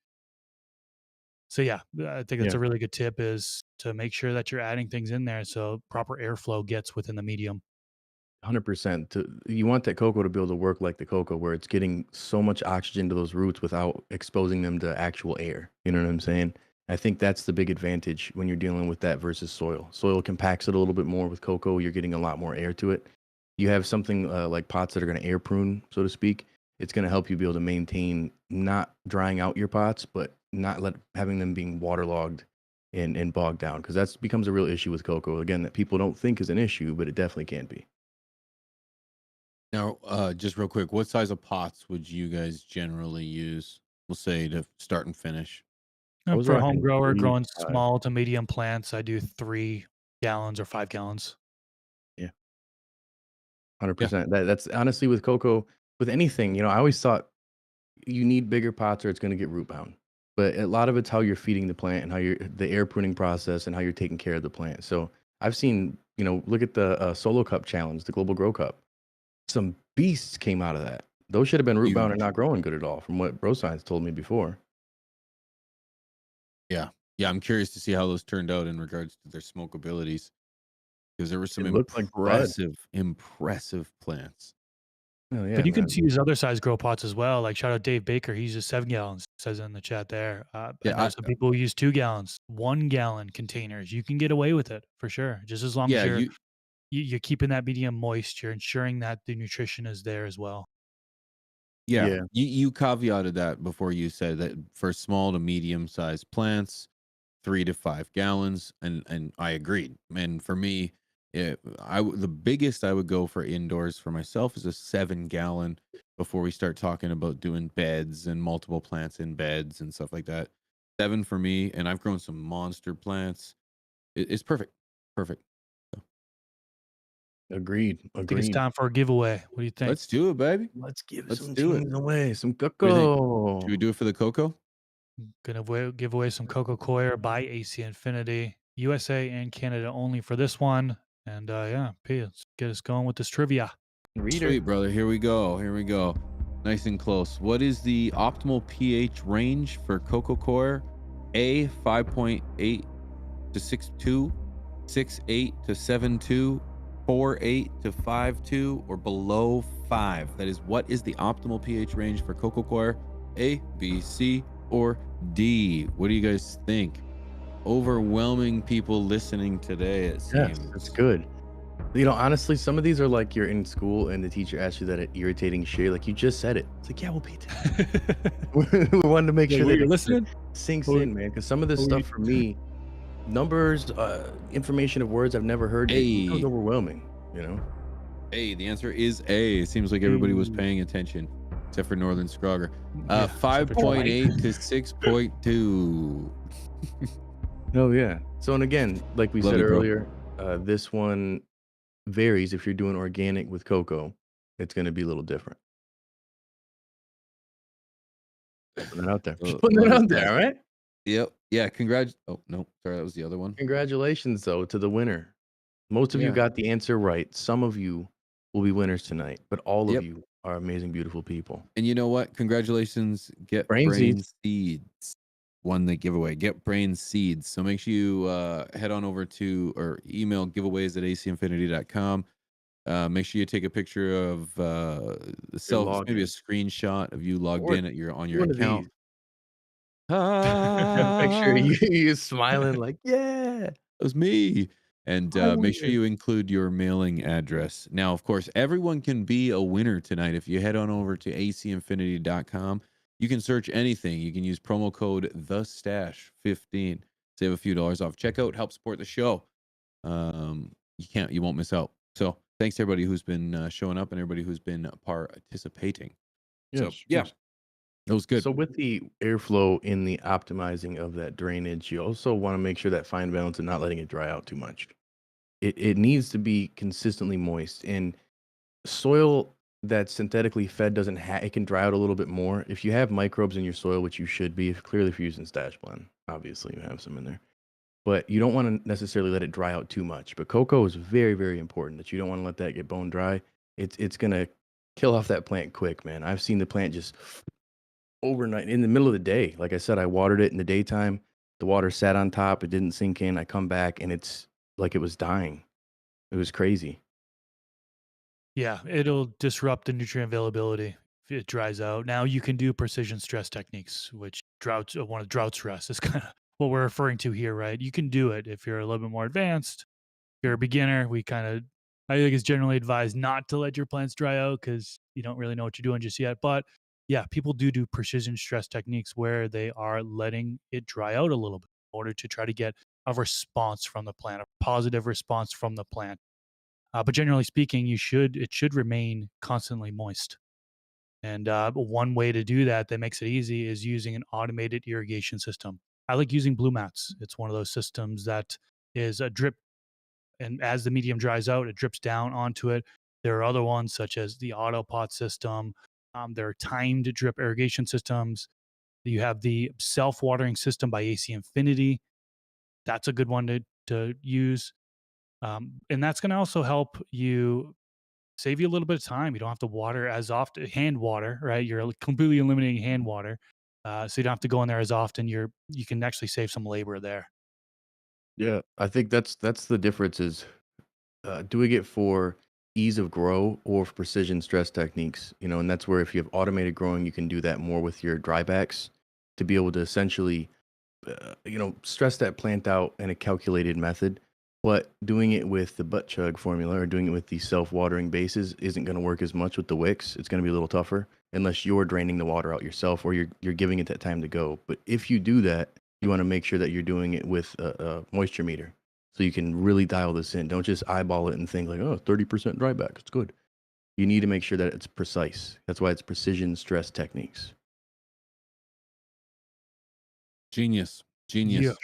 So yeah, I think that's Yeah. a really good tip is to make sure that you're adding things in there so proper airflow gets within the medium. 100%. You want that cocoa to be able to work like the cocoa, where it's getting so much oxygen to those roots without exposing them to actual air. You know what I'm saying? I think that's the big advantage when you're dealing with that versus soil. Soil compacts it a little bit more. With cocoa, you're getting a lot more air to it. You have something like pots that are going to air prune, so to speak. It's going to help you be able to maintain not drying out your pots, but not having them being waterlogged and bogged down, because that becomes a real issue with cocoa. Again, that people don't think is an issue, but it definitely can be. Now, just real quick, what size of pots would you guys generally use? We'll say to start and finish. I was For a home rocking grower 3 growing to 5. small to medium plants, I do 3 gallons or 5 gallons. Yeah, Yeah. 100%. That's honestly with cocoa, with anything, I always thought you need bigger pots or it's gonna get root bound. But a lot of it's how you're feeding the plant and how you're the air pruning process and how you're taking care of the plant. So I've seen, look at the Solo Cup challenge, the Global Grow Cup. Some beasts came out of that. Those should have been root bound and Huge. not growing good at all, from what Bro Science told me before. Yeah. Yeah. I'm curious to see how those turned out in regards to their smoke abilities because there were some It looked like bud. impressive plants. Oh But yeah, you can man. use other size grow pots as well. Like shout out Dave Baker. He uses 7 gallons, says in the chat there. I Yeah. know some people who use 2 gallons, 1 gallon containers. You can get away with it for sure. Just as long as Yeah. you're keeping that medium moist, you're ensuring that the nutrition is there as well. Yeah. Yeah, You caveated that before you said that for small to medium sized plants, 3 to 5 gallons, and I agreed. And for me, the biggest I would go for indoors for myself is a 7 gallon before we start talking about doing beds and multiple plants in beds and stuff like that. 7 for me, and I've grown some monster plants. It's perfect, perfect. So, agreed, I think it's agreed. time for a giveaway. What do you think? let's do it, baby. Let's give Let's some do it. teams away, some What do you think? Should we cocoa. do it for the cocoa? Give away some Coco Coir by AC Infinity, USA and Canada only for this one. And yeah, P, let's get us going with this trivia. Reader. Sweet, brother. Here we go. Here we go. Nice and close. What is the optimal pH range for Coco Coir? A, 5.8 to 6.2, 6.8 to 7.2, 4.8 to 5.2, or below 5? That is, what is the optimal pH range for Coco Coir? A, B, C, or D? What do you guys think? Overwhelming people listening today, it Yes, that's seems. good. Honestly, some of these are like you're in school and the teacher asks you that irritating shit. Like you just said it. It's like, yeah, we'll pay attention. We wanted to make Like, sure were that you it listening? sinks Or, in, man. Because some of this or were you, stuff for me, numbers, information of words I've never heard, it becomes A. overwhelming, you know? A. The answer is A. It seems like everybody was Ooh, paying attention, except for Northern Scrogger. yeah, except for Troy. 5.8 to 6.2. Oh, yeah. So, and again, like we Love said you, bro. earlier, this one varies if you're doing organic with cocoa. It's going to be a little different. Just putting that out there. Just putting that Love you, out there, sauce. all right? Yep. Yeah. Congrats. Oh, no. Sorry. That was the other one. Congratulations, though, to the winner. Most of you Yeah. got the answer right. Some of you will be winners tonight, but all of Yep. you are amazing, beautiful people. And you know what? Congratulations. Get Brain brain seeds. seeds. Won the giveaway. Get brain seeds. So make sure you head on over to or email giveaways at acinfinity.com. Make sure you take a picture of the Your self, maybe a login. screenshot of you logged Or in at your on your one of account. these. Got a picture of Ah, you smiling like, yeah, that was me. And I make sure win. you include your mailing address. Now, of course, everyone can be a winner tonight. If you head on over to acinfinity.com, you can search anything. You can use promo code the stash 15, save a few dollars off checkout, help support the show. You won't miss out. So thanks to everybody who's been showing up and everybody who's been participating. So Yes, yeah, yes. that was good. So with the airflow in the optimizing of that drainage, you also want to make sure that fine balance and not letting it dry out too much. It needs to be consistently moist, and soil that's synthetically fed doesn't have it can dry out a little bit more. If you have microbes in your soil, which you should be, clearly if you're using stash blend, obviously you have some in there. But you don't want to necessarily let it dry out too much. But cocoa is very, very important that you don't want to let that get bone dry. It's gonna kill off that plant quick, man. I've seen the plant just overnight in the middle of the day. Like I said, I watered it in the daytime. The water sat on top. It didn't sink in. I come back and it's like it was dying. It was crazy. Yeah, it'll disrupt the nutrient availability if it dries out. Now you can do precision stress techniques, which droughts one of drought stress is kind of what we're referring to here, right? You can do it if you're a little bit more advanced. If you're a beginner, I think it's generally advised not to let your plants dry out because you don't really know what you're doing just yet. But yeah, people do precision stress techniques where they are letting it dry out a little bit in order to try to get a response from the plant, a positive response from the plant. But generally speaking, it should remain constantly moist. And one way to do that that makes it easy is using an automated irrigation system. I like using Blue Mats. It's one of those systems that is a drip, and as the medium dries out, it drips down onto it. There are other ones such as the auto pot system. There are timed drip irrigation systems. You have the self watering system by AC Infinity. That's a good one to use. And that's going to also help you save you a little bit of time. You don't have to water as often, hand water, right? You're completely eliminating hand water. So you don't have to go in there as often. You can actually save some labor there. Yeah, I think that's the difference is doing it for ease of grow or for precision stress techniques, and that's where if you have automated growing, you can do that more with your drybacks to be able to essentially stress that plant out in a calculated method. But doing it with the butt chug formula or doing it with the self-watering bases isn't going to work as much with the wicks. It's going to be a little tougher unless you're draining the water out yourself or you're giving it that time to go. But if you do that, you want to make sure that you're doing it with a moisture meter so you can really dial this in. Don't just eyeball it and think like, oh, 30% dryback. It's good. You need to make sure that it's precise. That's why it's precision stress techniques. Genius. Yeah. Genius.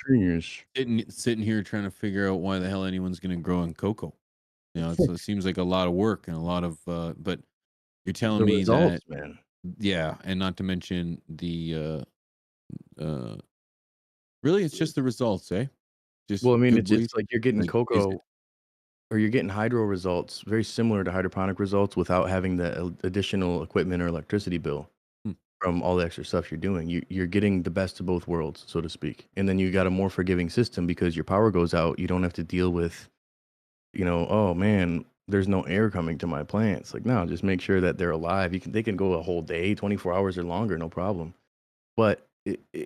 Genius. Sitting here trying to figure out why the hell anyone's going to grow in cocoa. It seems like a lot of work and a lot of, but you're telling The me that, results, man. yeah, and not to mention uh, really, it's just the results, eh? Well, Just I mean, good it's ways like you're getting like, is it cocoa or you're getting hydro results very similar to hydroponic results without having the additional equipment or electricity bill hmm, from all the extra stuff you're doing. You're getting the best of both worlds, so to speak. And then you got a more forgiving system because your power goes out. You don't have to deal with, oh man, there's no air coming to my plants. Like, no, just make sure that they're alive. They can go a whole day, 24 hours or longer, no problem. But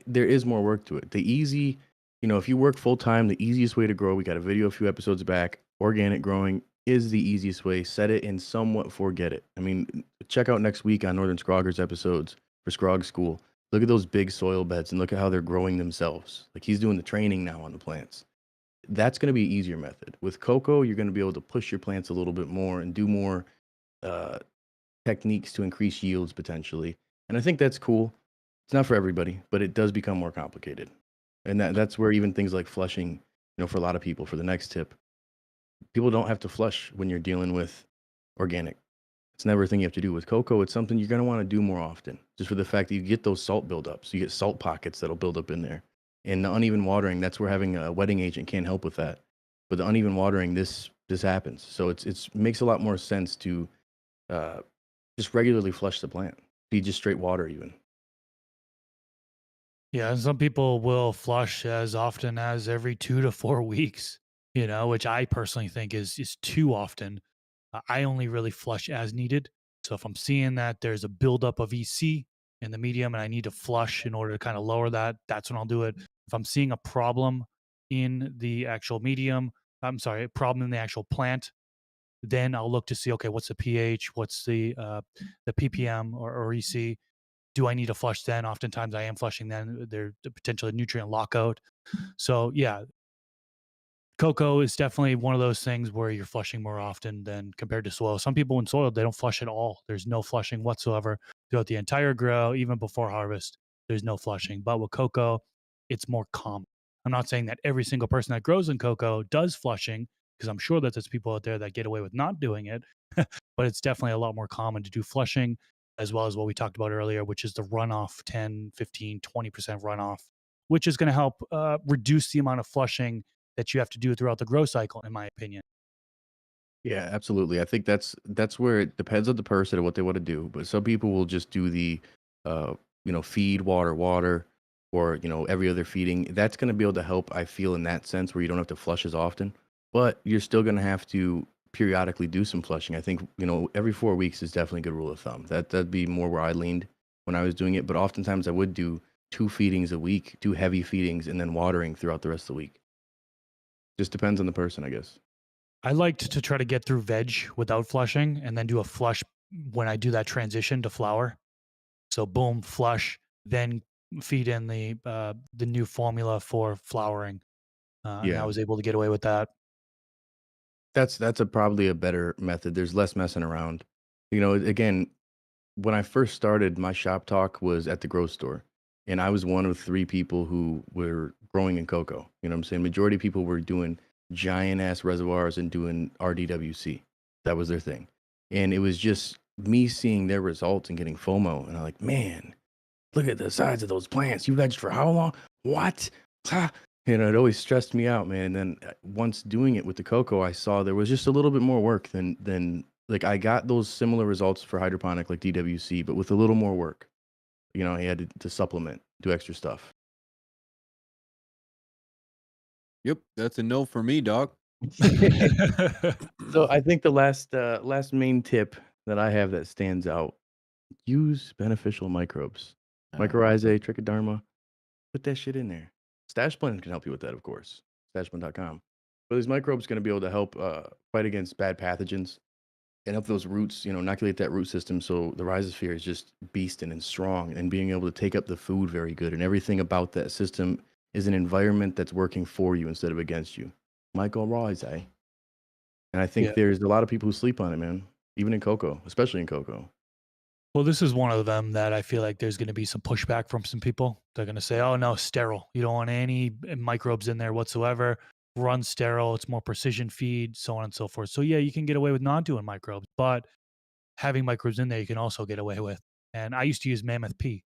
there is more work to it. If you work full time, the easiest way to grow, we got a video a few episodes back, organic growing is the easiest way. Set it and somewhat forget it. I mean, check out next week on Northern Scroggers episodes for Scrog School. Look at those big soil beds and look at how they're growing themselves. Like he's doing the training now on the plants. That's going to be an easier method. With cocoa, you're going to be able to push your plants a little bit more and do more uh, techniques to increase yields potentially. And I think that's cool. It's not for everybody, but it does become more complicated. And that's where even things like flushing, for a lot of people, for the next tip, people don't have to flush when you're dealing with organic. It's never a thing you have to do with cocoa. It's something you're going to want to do more often, just for the fact that you get those salt buildups. You get salt pockets that'll build up in there. And the uneven watering, that's where having a wetting agent can't help with that. But the uneven watering, this happens. So it's makes a lot more sense to uh, just regularly flush the plant. Feed just straight water even. Yeah, and some people will flush as often as every 2 to 4 weeks, which I personally think is too often. I only really flush as needed. So if I'm seeing that there's a buildup of EC in the medium and I need to flush in order to kind of lower that, that's when I'll do it. If I'm seeing a problem in the actual medium, I'm sorry, a problem in the actual plant, then I'll look to see, okay, what's the pH, what's the ppm or EC. Do I need to flush then? Oftentimes I am flushing then. There's potentially nutrient lockout. So yeah, cocoa is definitely one of those things where you're flushing more often than compared to soil. Some people in soil, they don't flush at all. There's no flushing whatsoever throughout the entire grow, even before harvest. There's no flushing. But with cocoa, it's more common. I'm not saying that every single person that grows in cocoa does flushing, because I'm sure that there's people out there that get away with not doing it. But it's definitely a lot more common to do flushing, as well as what we talked about earlier, which is the runoff 10, 15, 20% runoff, which is going to help reduce the amount of flushing that you have to do throughout the grow cycle, in my opinion. Yeah, absolutely. I think that's where it depends on the person and what they want to do. But some people will just do the, feed water, water, or every other feeding. That's going to be able to help. I feel in that sense where you don't have to flush as often, but you're still going to have to periodically do some flushing. I think every 4 weeks is definitely a good rule of thumb. That'd be more where I leaned when I was doing it. But oftentimes I would do 2 feedings a week, 2 heavy feedings, and then watering throughout the rest of the week. Just depends on the person, I guess. I liked to try to get through veg without flushing and then do a flush when I do that transition to flower. So boom, flush, then feed in the new formula for flowering, and I Yeah. was able to get away with that. That's probably a better method. There's less messing around. Again, when I first started, my shop talk was at the grocery store, and I was one of 3 people who were growing in cocoa. You know what I'm saying? Majority of people were doing giant ass reservoirs and doing RDWC. That was their thing. And it was just me seeing their results and getting FOMO, and I'm like, "Man, look at the size of those plants. You vegged for how long? What?" Ha. It always stressed me out, man. And then once doing it with the cocoa, I saw there was just a little bit more work than like I got those similar results for hydroponic like DWC, but with a little more work. I had to supplement, do extra stuff. Yep, that's a no for me, dog. So I think the last main tip that I have that stands out: use beneficial microbes, Uh, mycorrhizae, trichoderma. Put that shit in there. Stash Blend can help you with that, of course. Stashblend.com. But these microbes going to be able to help fight against bad pathogens and help those roots, inoculate that root system so the rhizosphere is just beasting and strong and being able to take up the food very good. And everything about that system is an environment that's working for you instead of against you. Mycorrhizae. And I Yeah. think there's a lot of people who sleep on it, man. Even in cocoa, especially in cocoa. Well, this is one of them that I feel like there's going to be some pushback from some people. They're going to say, "Oh no, sterile. You don't want any microbes in there whatsoever. Run sterile. It's more precision feed, so on and so forth." So yeah, you can get away with not doing microbes, but having microbes in there, you can also get away with. And I used to use Mammoth P.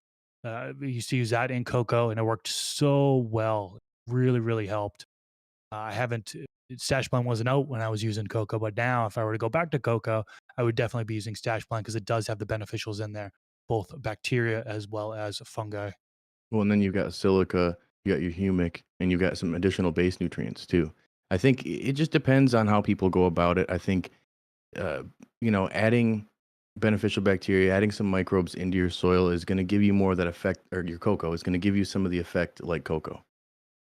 We used to use that in cocoa, and it worked so well. Really, really helped. I haven't Stash Blend wasn't out when I was using cocoa, but now if I were to go back to cocoa, I would definitely be using Stash Blend because it does have the beneficials in there, both bacteria as well as fungi. Well, and then you've got silica, you got your humic, and you've got some additional base nutrients too. I think it just depends on how people go about it. I think, uh, adding beneficial bacteria, adding some microbes into your soil is going to give you more of that effect, or your cocoa is going to give you some of the effect like cocoa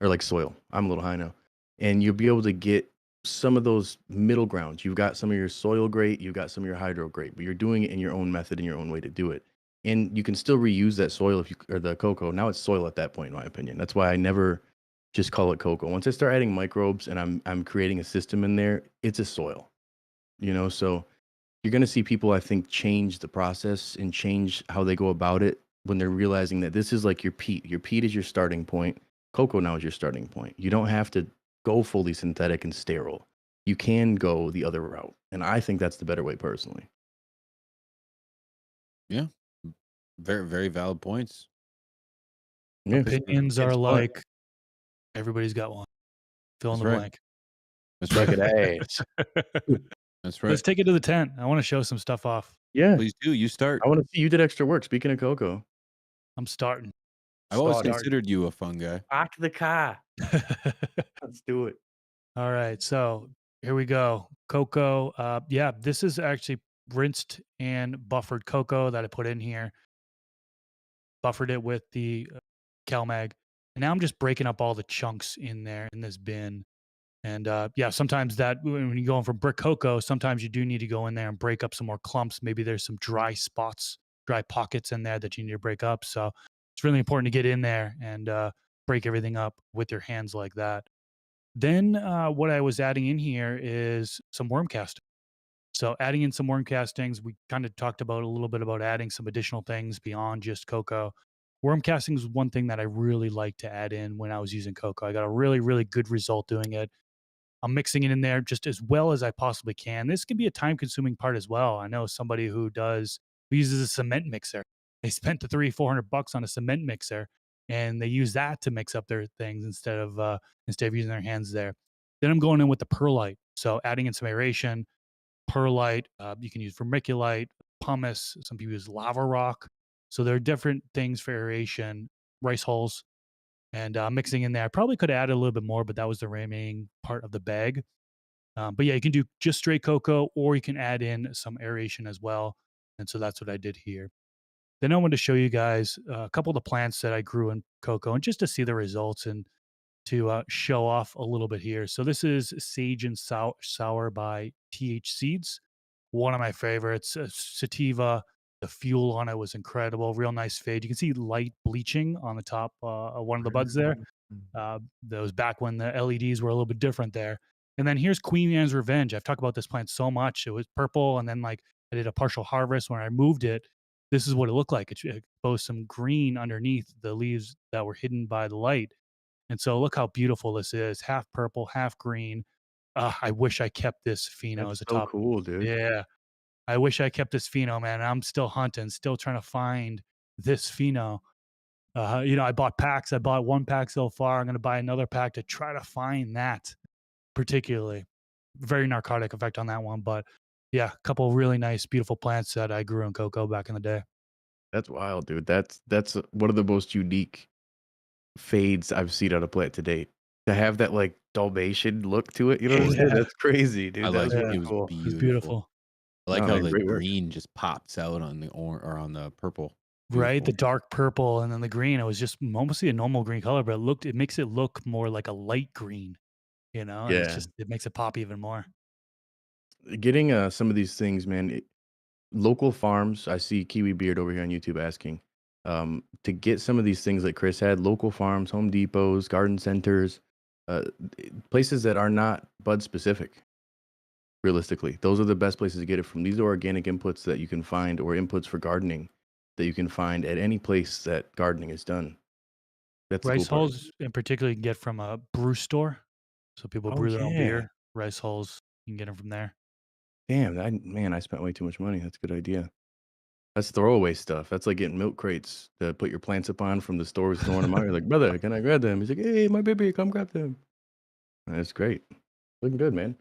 or like soil. I'm a little high now. And you'll be able to get some of those middle grounds. You've got some of your soil great, you've got some of your hydro great, but you're doing it in your own method, in your own way to do it. And you can still reuse that soil if you or the cocoa. Now it's soil at that point, in my opinion. That's why I never just call it cocoa. Once I start adding microbes and I'm creating a system in there, it's a soil. So you're going to see people, I think, change the process and change how they go about it when they're realizing that this is like your peat. Your peat is your starting point. Cocoa now is your starting point. You don't have to go fully synthetic and sterile. You can go the other route. And I think that's the better way personally. Yeah, very very valid points. Yeah. Opinions are It's fun. like everybody's got one. Fill in That's the right. blank. That's Look right. at that. That's Let's right. take it to the tent. I want to show some stuff off. Yeah. Please do. You I start. want to see you did extra work. Speaking of cocoa, I'm starting. I've always started. considered you a fun guy. Park the car. Let's do it. All right, so here we go. Cocoa. Yeah, this is actually rinsed and buffered cocoa that I put in here. Buffered it with the CalMag, and now I'm just breaking up all the chunks in there in this bin. And yeah, sometimes that when you're going for brick cocoa, sometimes you do need to go in there and break up some more clumps. Maybe there's some dry spots, dry pockets in there that you need to break up. So it's really important to get in there and break everything up with your hands like that. Then what I was adding in here is some worm casting. So adding in some worm castings, we kind of talked about a little bit about adding some additional things beyond just cocoa. Worm casting is one thing that I really like to add in when I was using cocoa. I got a really, really good result doing it. I'm mixing it in there just as well as I possibly can. This can be a time consuming part as well. I know somebody who uses a cement mixer. They spent the 300-400 bucks on a cement mixer and they use that to mix up their things instead of using their hands there. Then I'm going in with the perlite. So adding in some aeration, perlite, you can use vermiculite, pumice, some people use lava rock. So there are different things for aeration, rice hulls, and mixing in there. I probably could have added a little bit more, but that was the remaining part of the bag. But yeah, you can do just straight cocoa, or you can add in some aeration as well. And so that's what I did here. Then I wanted to show you guys a couple of the plants that I grew in cocoa, and just to see the results and to show off a little bit here. So this is Sage and Sour by TH Seeds, one of my favorites. Sativa, the fuel on it was incredible. Real nice fade. You can see light bleaching on the top of one of the buds there. That was back when the LEDs were a little bit different there. And then here's Queen Anne's Revenge. I've talked about this plant so much. It was purple, and then like I did a partial harvest when I moved it. This is what it looked like. It exposed some green underneath the leaves that were hidden by the light. And so look how beautiful this is. Half purple, half green. I wish I kept this pheno That's as a so top. cool, dude. Yeah, I wish I kept this pheno, man. I'm still hunting, still trying to find this pheno. I bought packs. I bought one pack so far. I'm going to buy another pack to try to find that particularly. Very narcotic effect on that one. But yeah, a couple of really nice, beautiful plants that I grew in cocoa back in the day. That's wild, dude. That's one of the most unique fades I've seen on a plant to date. To have that, like, Dalmatian look to it, you know what I'm saying? Yeah, That's crazy, I dude. That like was it. yeah, really It was cool. it's beautiful. beautiful. I like No, how man, the great work. green just pops out on the or on the purple. Right, the Beautiful. dark purple and then the green. It was just mostly a normal green color, but it makes it look more like a light green, and Yeah. it makes it pop even more. Getting, some of these things, man, local farms, I see Kiwi Beard over here on YouTube asking, to get some of these things that Chris had, local farms, Home Depots, garden centers, uh, places that are not bud specific, realistically. Those are the best places to get it from. These are organic inputs that you can find or inputs for gardening that you can find at any place that gardening is done. That's the cool Rice part. hulls in particular you can get from a brew store. So people Oh, brew their own yeah. beer. Rice hulls, you can get them from there. Damn, man, I spent way too much money. That's a good idea. That's throwaway stuff. That's like getting milk crates to put your plants up on from the stores throwing them out. You're like, "Brother, can I grab them?" He's like, "Hey, my baby, come grab them." That's great. Looking good, man.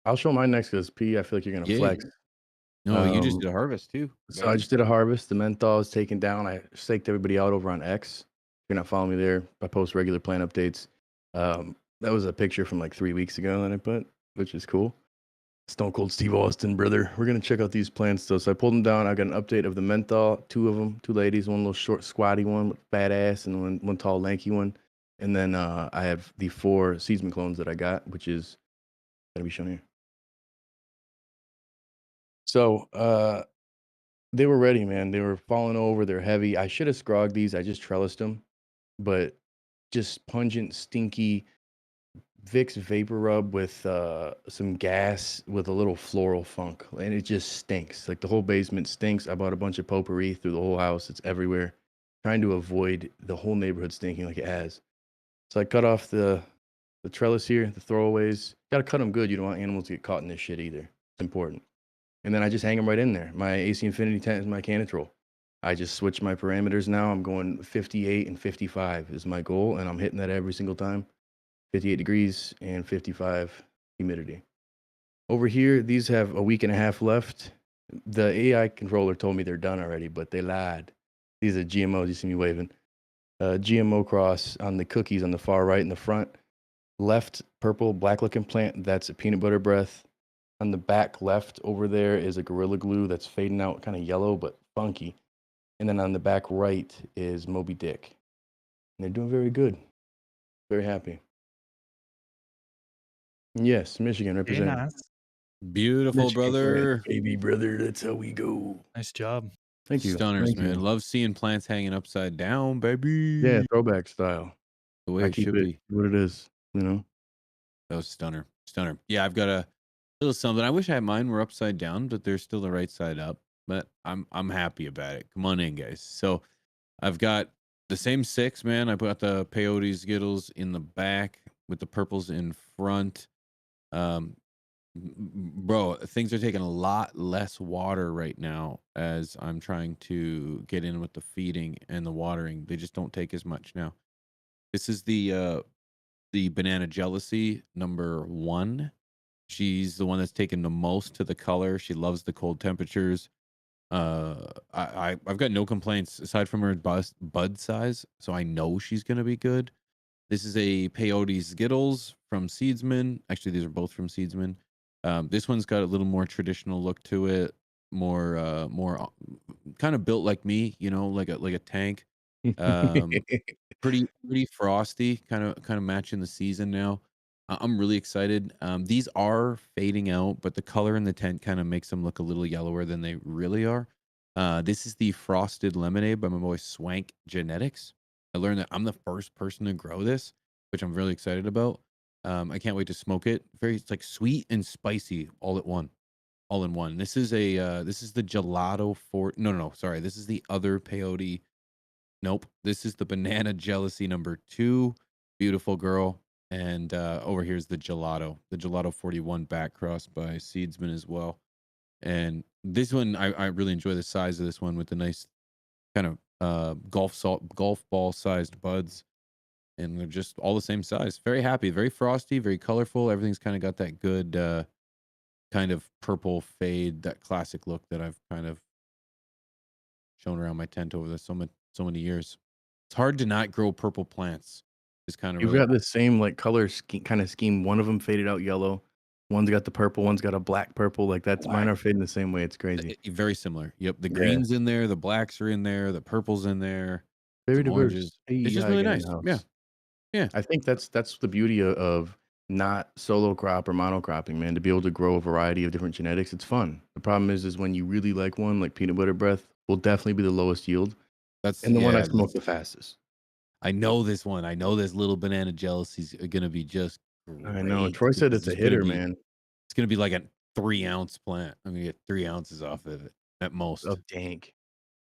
I'll show mine next because P, I feel like you're gonna Yeah. flex. No, you just Um, did a harvest too. so I Got just did a harvest. The menthol is taken down. I staked everybody out over on X. If you're not following me there, I post regular plant updates. That was a picture from like 3 weeks ago that I put, which is cool. Stone Cold Steve Austin, brother. We're gonna check out these plants though. So I pulled them down. I got an update of the menthol, two of them, two ladies, one little short, squatty one with fat ass, and one tall, lanky one. And then I have the 4 seedsman clones that I got, which is gonna be shown here. So they were ready, man. They were falling over. They're heavy. I should have scrogged these. I just trellised them, but just pungent, stinky Vicks vapor rub with some gas with a little floral funk, and it just stinks. Like the whole basement stinks. I bought a bunch of potpourri through the whole house. It's everywhere. Trying to avoid the whole neighborhood stinking like it has. So I cut off the trellis here, the throwaways. Got to cut them good. You don't want animals to get caught in this shit either. It's important. And then I just hang them right in there. My AC Infinity tent is my canitrol. I just switch my parameters now. I'm going 58 and 55 is my goal, and I'm hitting that every single time. 58 degrees and 55 humidity. Over here, these have a week and a half left. The AI controller told me they're done already, but they lied. These are GMOs. You see me waving. GMO cross on the cookies on the far right in the front. Left, purple, black looking plant. That's a peanut butter breath. On the back left over there is a Gorilla Glue that's fading out, kind of yellow but funky. And then on the back right is Moby Dick. And they're doing very good. Very happy. Yes, Michigan Very representing. nice. Beautiful, Michigan plant, brother. baby brother. That's how we go. Nice job. Thank you. Stunners, Thank man. you. Love seeing plants hanging upside down, Yeah, baby. throwback style. The way I it keep should it be. what it is, you know? That was stunner. Stunner. Yeah, I've got a little something. I wish I had mine were upside down, but they're still the right side up. But I'm happy about it. Come on in, guys. So I've got the same 6, man. I put the peyote skittles in the back with the purples in front. Um, bro, things are taking a lot less water right now as I'm trying to get in with the feeding and the watering. They just don't take as much now. This is the banana jealousy number 1. She's the one that's taken the most to the color. She loves the cold temperatures. I've got no complaints aside from her bud size, so I know she's gonna be good. This is a peyote Skittles from Seedsman. Actually, these are both from Seedsman. This one's got a little more traditional look to it, more kind of built like me, like a tank. Um, pretty frosty, kind of matching the season now. I'm really excited. These are fading out, but the color in the tent kind of makes them look a little yellower than they really are. This is the frosted lemonade by my boy Swank Genetics. I learned that I'm the first person to grow this, which I'm really excited about. I can't wait to smoke it. It's like sweet and spicy all in one. This is the gelato for no, sorry. This is the other peyote. Nope. This is the banana jealousy number 2. Beautiful girl. And over here's the gelato 41 back cross by Seedsman as well. And this one, I really enjoy the size of this one with the nice kind of golf ball sized buds. And they're just all the same size. Very happy, very frosty, very colorful. Everything's kind of got that good kind of purple fade, that classic look that I've kind of shown around my tent over the so many years. It's hard to not grow purple plants. It's kind of You've really got the same like color scheme kind of scheme. One of them faded out yellow. One's got the purple, one's got a black purple. Like that's mine black. are fading the same way. It's crazy. Very similar. Yep, the Yeah. greens in there, the blacks are in there, the purples in there, Very some diverse. oranges. It's Hey, just hi really again in the nice. Yeah, house. yeah. I think that's the beauty of not solo crop or monocropping, man. To be able to grow a variety of different genetics, it's fun. The problem is when you really like one, like peanut butter breath, will definitely be the lowest yield That's and the one I yeah. smoke the fastest. I know this one. I know this little banana jealousy's gonna be just I know. great Troy said because it's a hitter, man, it's gonna be like a 3-ounce plant. I'm gonna get 3 ounces off of it at most. of dank,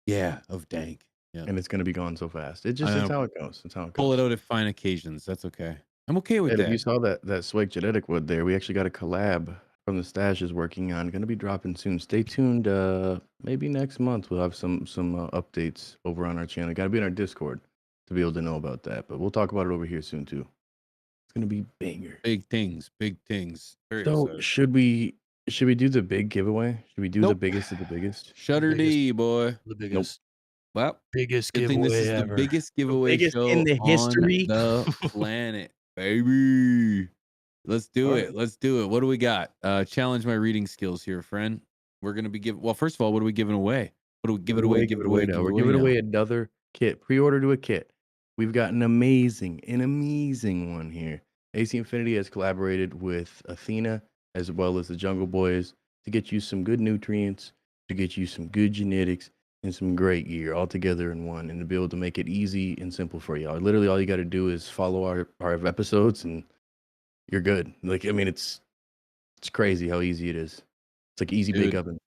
Yeah, of dank. Yeah. and it's gonna be gone so fast. It just it's I how it goes. It's how it pull it goes. out at fine occasions. That's okay. I'm okay with And if you that. saw that Swag genetic wood there, we actually got a collab from the stash is working on. Gonna be dropping soon. Stay tuned. Maybe next month we'll have some updates over on our channel. Got to be in our Discord to be able to know about that. But we'll talk about it over here soon too. It's gonna be banger. Big things, big things. Very So excited. should we do the big giveaway? Should we do the Nope. biggest of the biggest? Shutter Biggest, D, boy. the Nope. biggest, Well, biggest good thing this giveaway is the ever. biggest The giveaway biggest in show the on history. the planet, baby. Let's do All it. right. Let's do it. What do we got? Challenge my reading skills here, friend. We're gonna be giving. Well, first of all, what are we giving away? What do we give it away? Give it away. Now. Give it We're away giving now. away another kit. Pre-order to a kit. We've got an amazing one here. AC Infinity has collaborated with Athena as well as the Jungle Boys to get you some good nutrients, to get you some good genetics, and some great gear all together in one, and to be able to make it easy and simple for y'all. Literally, all you got to do is follow our episodes, and you're good. Like, I mean, it's crazy how easy it is. It's like easy bake Dude. oven.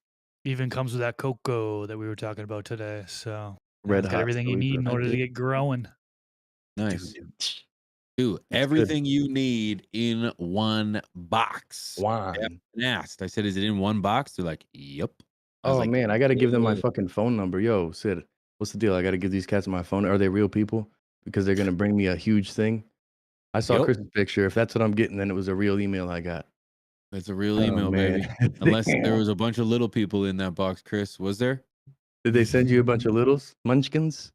Even comes with that Coco that we were talking about today. So Red it's got hot everything you sweet need in order to fermented. get growing. Nice. Dude, Dude, it's everything you need in one box. wine. I asked. I said, "Is it in one box?" They're like, "Yep." I was Oh like, man, I got to give them my "Yeah." fucking phone number. Yo, Sid, what's the deal? I got to give these cats my phone. Are they real people? Because they're gonna bring me a huge thing. I saw Yep. Chris's picture. If that's what I'm getting, then it was a real email I got. It's a real Oh email, man, baby. Unless there damn. was a bunch of little people in that box, Chris. Was there? Did they send you a bunch of littles, munchkins?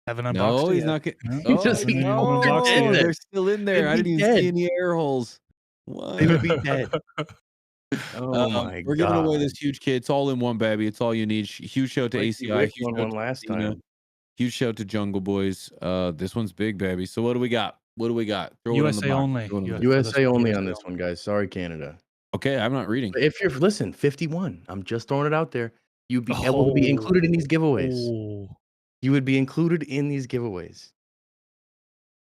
Haven't unboxed No, it he's yet. not. No, He just haven't he, even oh, they're unboxed it dead Oh, yet. then. they're still in there. They'd I be didn't even see dead. any air holes. They What? would be dead. Oh my We're giving away god! this huge kit. It's all in one, baby. It's all you need. Huge shout to Mikey ACI. Rick Huge won shout one to last Christina. time. Huge shout to Jungle Boys. This one's big, baby. So what do we got? What do we got? Throw it on the USA box. only. Throw it on the box. For this USA one, only USA on this one, guys. Sorry, Canada. Okay, I'm not reading. But if you're listen, 51. I'm just throwing it out there. You'd be able to be included in Oh, these giveaways. oh. You would be included in these giveaways.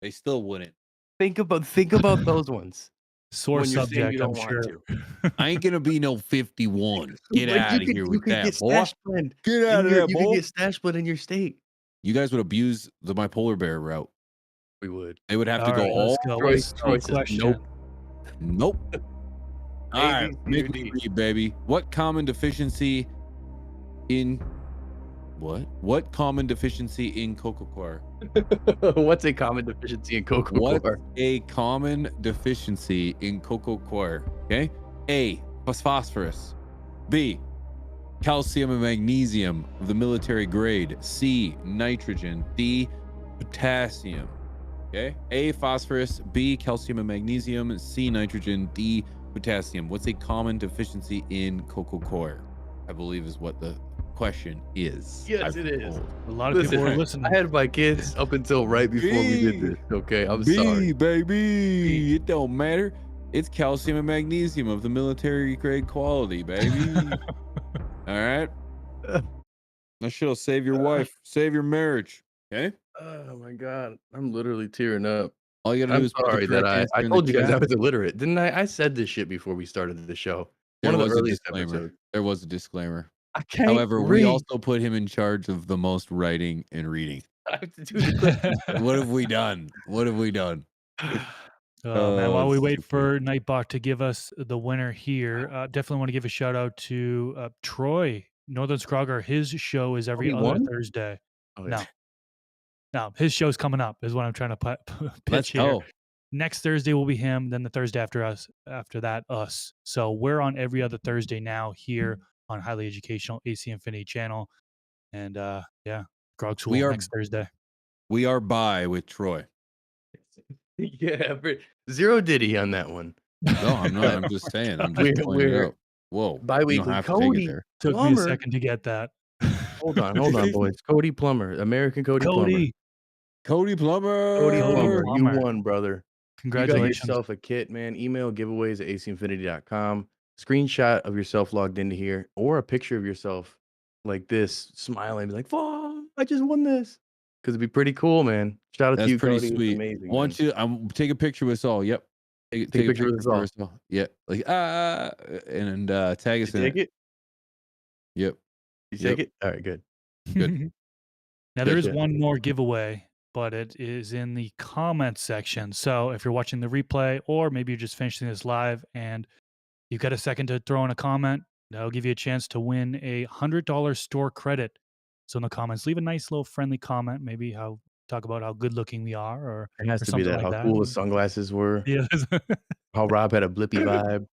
They still wouldn't. Think about those ones Sore when you're saying you subject, I'm don't want sure. to. I ain't gonna be no 51. Get But out of here you with could get that, boy. stash blend Get out in of your there, you could boy. get stash blend in your state. You guys would abuse my polar bear route. We would. They would have to All go right, all let's go. the way. What's Troy the says question? Nope. All A, right, B, C, make or me D. read, baby. What common deficiency in Coco Coir? What's a common deficiency in Coco What's Coir? a common deficiency in Coco Coir? Okay. A. Phosphorus. B. Calcium and magnesium of the military grade. C. Nitrogen. D. Potassium. Okay. A. Phosphorus. B. Calcium and magnesium. C. Nitrogen. D. Potassium. What's a common deficiency in Coco Coir? I believe is what the question is. Yes, it is. A lot of people were listening. I had my kids up until right before we did this. Okay, I'm sorry. Baby. B. It don't matter. It's calcium and magnesium of the military grade quality, baby. All right. That shit'll save your wife, save your marriage. Okay. Oh my god, I'm literally tearing up. All you gotta do I'm is put the sorry that correct answer I in the told you guys I chat. was illiterate, didn't I? I said this shit before we started the show. There One of the was a earliest disclaimer. episodes. There was a disclaimer. I can't However, we read. also put him in charge of the most writing and reading. I have to do the questions. What have we done? What have we done? Man, while this we is wait so for Nightbot to give us the winner here, definitely want to give a shout out to Troy, Northern Scrogger. His show is every he other won? Thursday. Oh, yeah. No, his show's coming up is what I'm trying to Let's pitch here. go. Next Thursday will be him. Then the Thursday after that, us. So we're on every other Thursday now here on Highly Educational AC Infinity channel. And yeah, Grog School We are- next Thursday. We are by with Troy. Yeah, zero Diddy on that one. No, I'm not. I'm just saying. I'm just pointing it out. Whoa. You don't Bi-weekly. have to take it Cody there. Took me a Plumber. second to get that. Hold on, boys. Cody Plumber, American Cody Plumber. Cody Plumber. Cody Cody Plumber, you Plummer. won, brother. You got Congratulations. yourself a kit, man. Email giveaways at acinfinity.com. Screenshot of yourself logged into here, or a picture of yourself like this, smiling, be like, "Fuck, I just won this." Because it'd be pretty cool, man. Shout out That's to you, pretty Cody. sweet. It's amazing. I want you to take a picture with us all. Yep. Take a picture with us for all. us all. Yeah. Like and tag us Did you in take it? Yep. Did you take it? All right, good. Good. Now there is shit. one more giveaway, but it is in the comments section. So if you're watching the replay, or maybe you're just finishing this live and You got a second to throw in a comment? That'll give you a chance to win a $100 store credit. So in the comments, leave a nice little friendly comment, maybe how talk about how good looking we are It has or to be something that, like how that. cool the sunglasses were, Yeah. how Rob had a blippy vibe,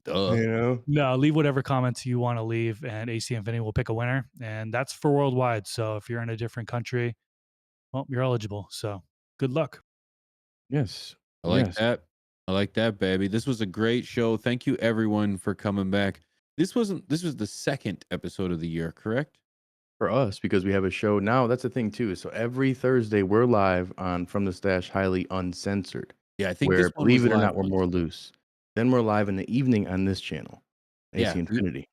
Duh. you know? No, leave whatever comments you want to leave, and AC Infinity will pick a winner. And that's for worldwide. So if you're in a different country, well, you're eligible. So good luck. Yes. I like Yes. that. I like that, baby. This was a great show. Thank you everyone for coming back. This was the second episode of the year, correct? For us, because we have a show now, that's the thing too. So every Thursday we're live on From the Stash Highly Uncensored, Yeah, I think this where one was believe it or live not, we're once. more loose. Then we're live in the evening on this channel, AC Yeah. Infinity.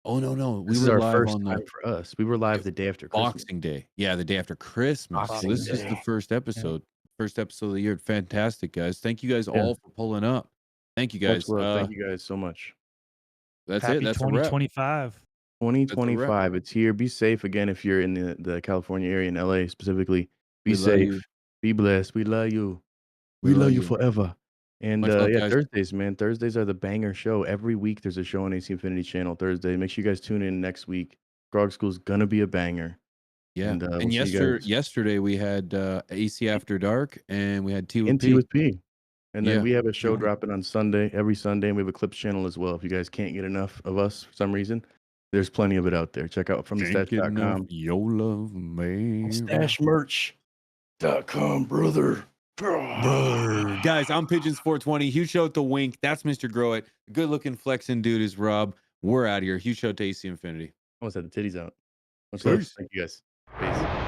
Oh no, we This is were our live first on time the for us. We were live it- the day after Christmas. Boxing Day. Yeah, the day after Christmas. So Boxing this is the Day. first Yeah. episode. First episode of the year. Fantastic, guys. Thank you guys Yeah. all for pulling up. Thank you Much guys. love. Thank you guys so much. That's it. Happy That's a wrap. 2025. That's a wrap. 2025, it's here. Be safe again if you're in the California area, in LA specifically. Be We love you. safe. Be blessed. We love you. We We love love you you. forever. And Much love, yeah, guys. Thursdays, man. Thursdays are the banger show. Every week there's a show on AC Infinity Channel Thursday. Make sure you guys tune in next week. Grog School's gonna be a banger. Yeah. And we'll And see you guys yesterday we had AC After Dark and we had Tea with in Tea P. with P. And then Yeah. we have a That's show right. dropping on Sunday, every Sunday, and we have a clips channel as well. If you guys can't get enough of us for some reason, there's plenty of it out there. Check out Can't get enough fromthestash.com. your love, man. Stashmerch.com, brother. Brr. Guys, I'm Pigeons 420. Huge shout out to Wink. That's Mr. Grow It. Good looking flexing dude is Rob. We're out of here. Huge shout out to AC Infinity. Almost had the titties out. Much love. Peace. Thank you guys. Peace.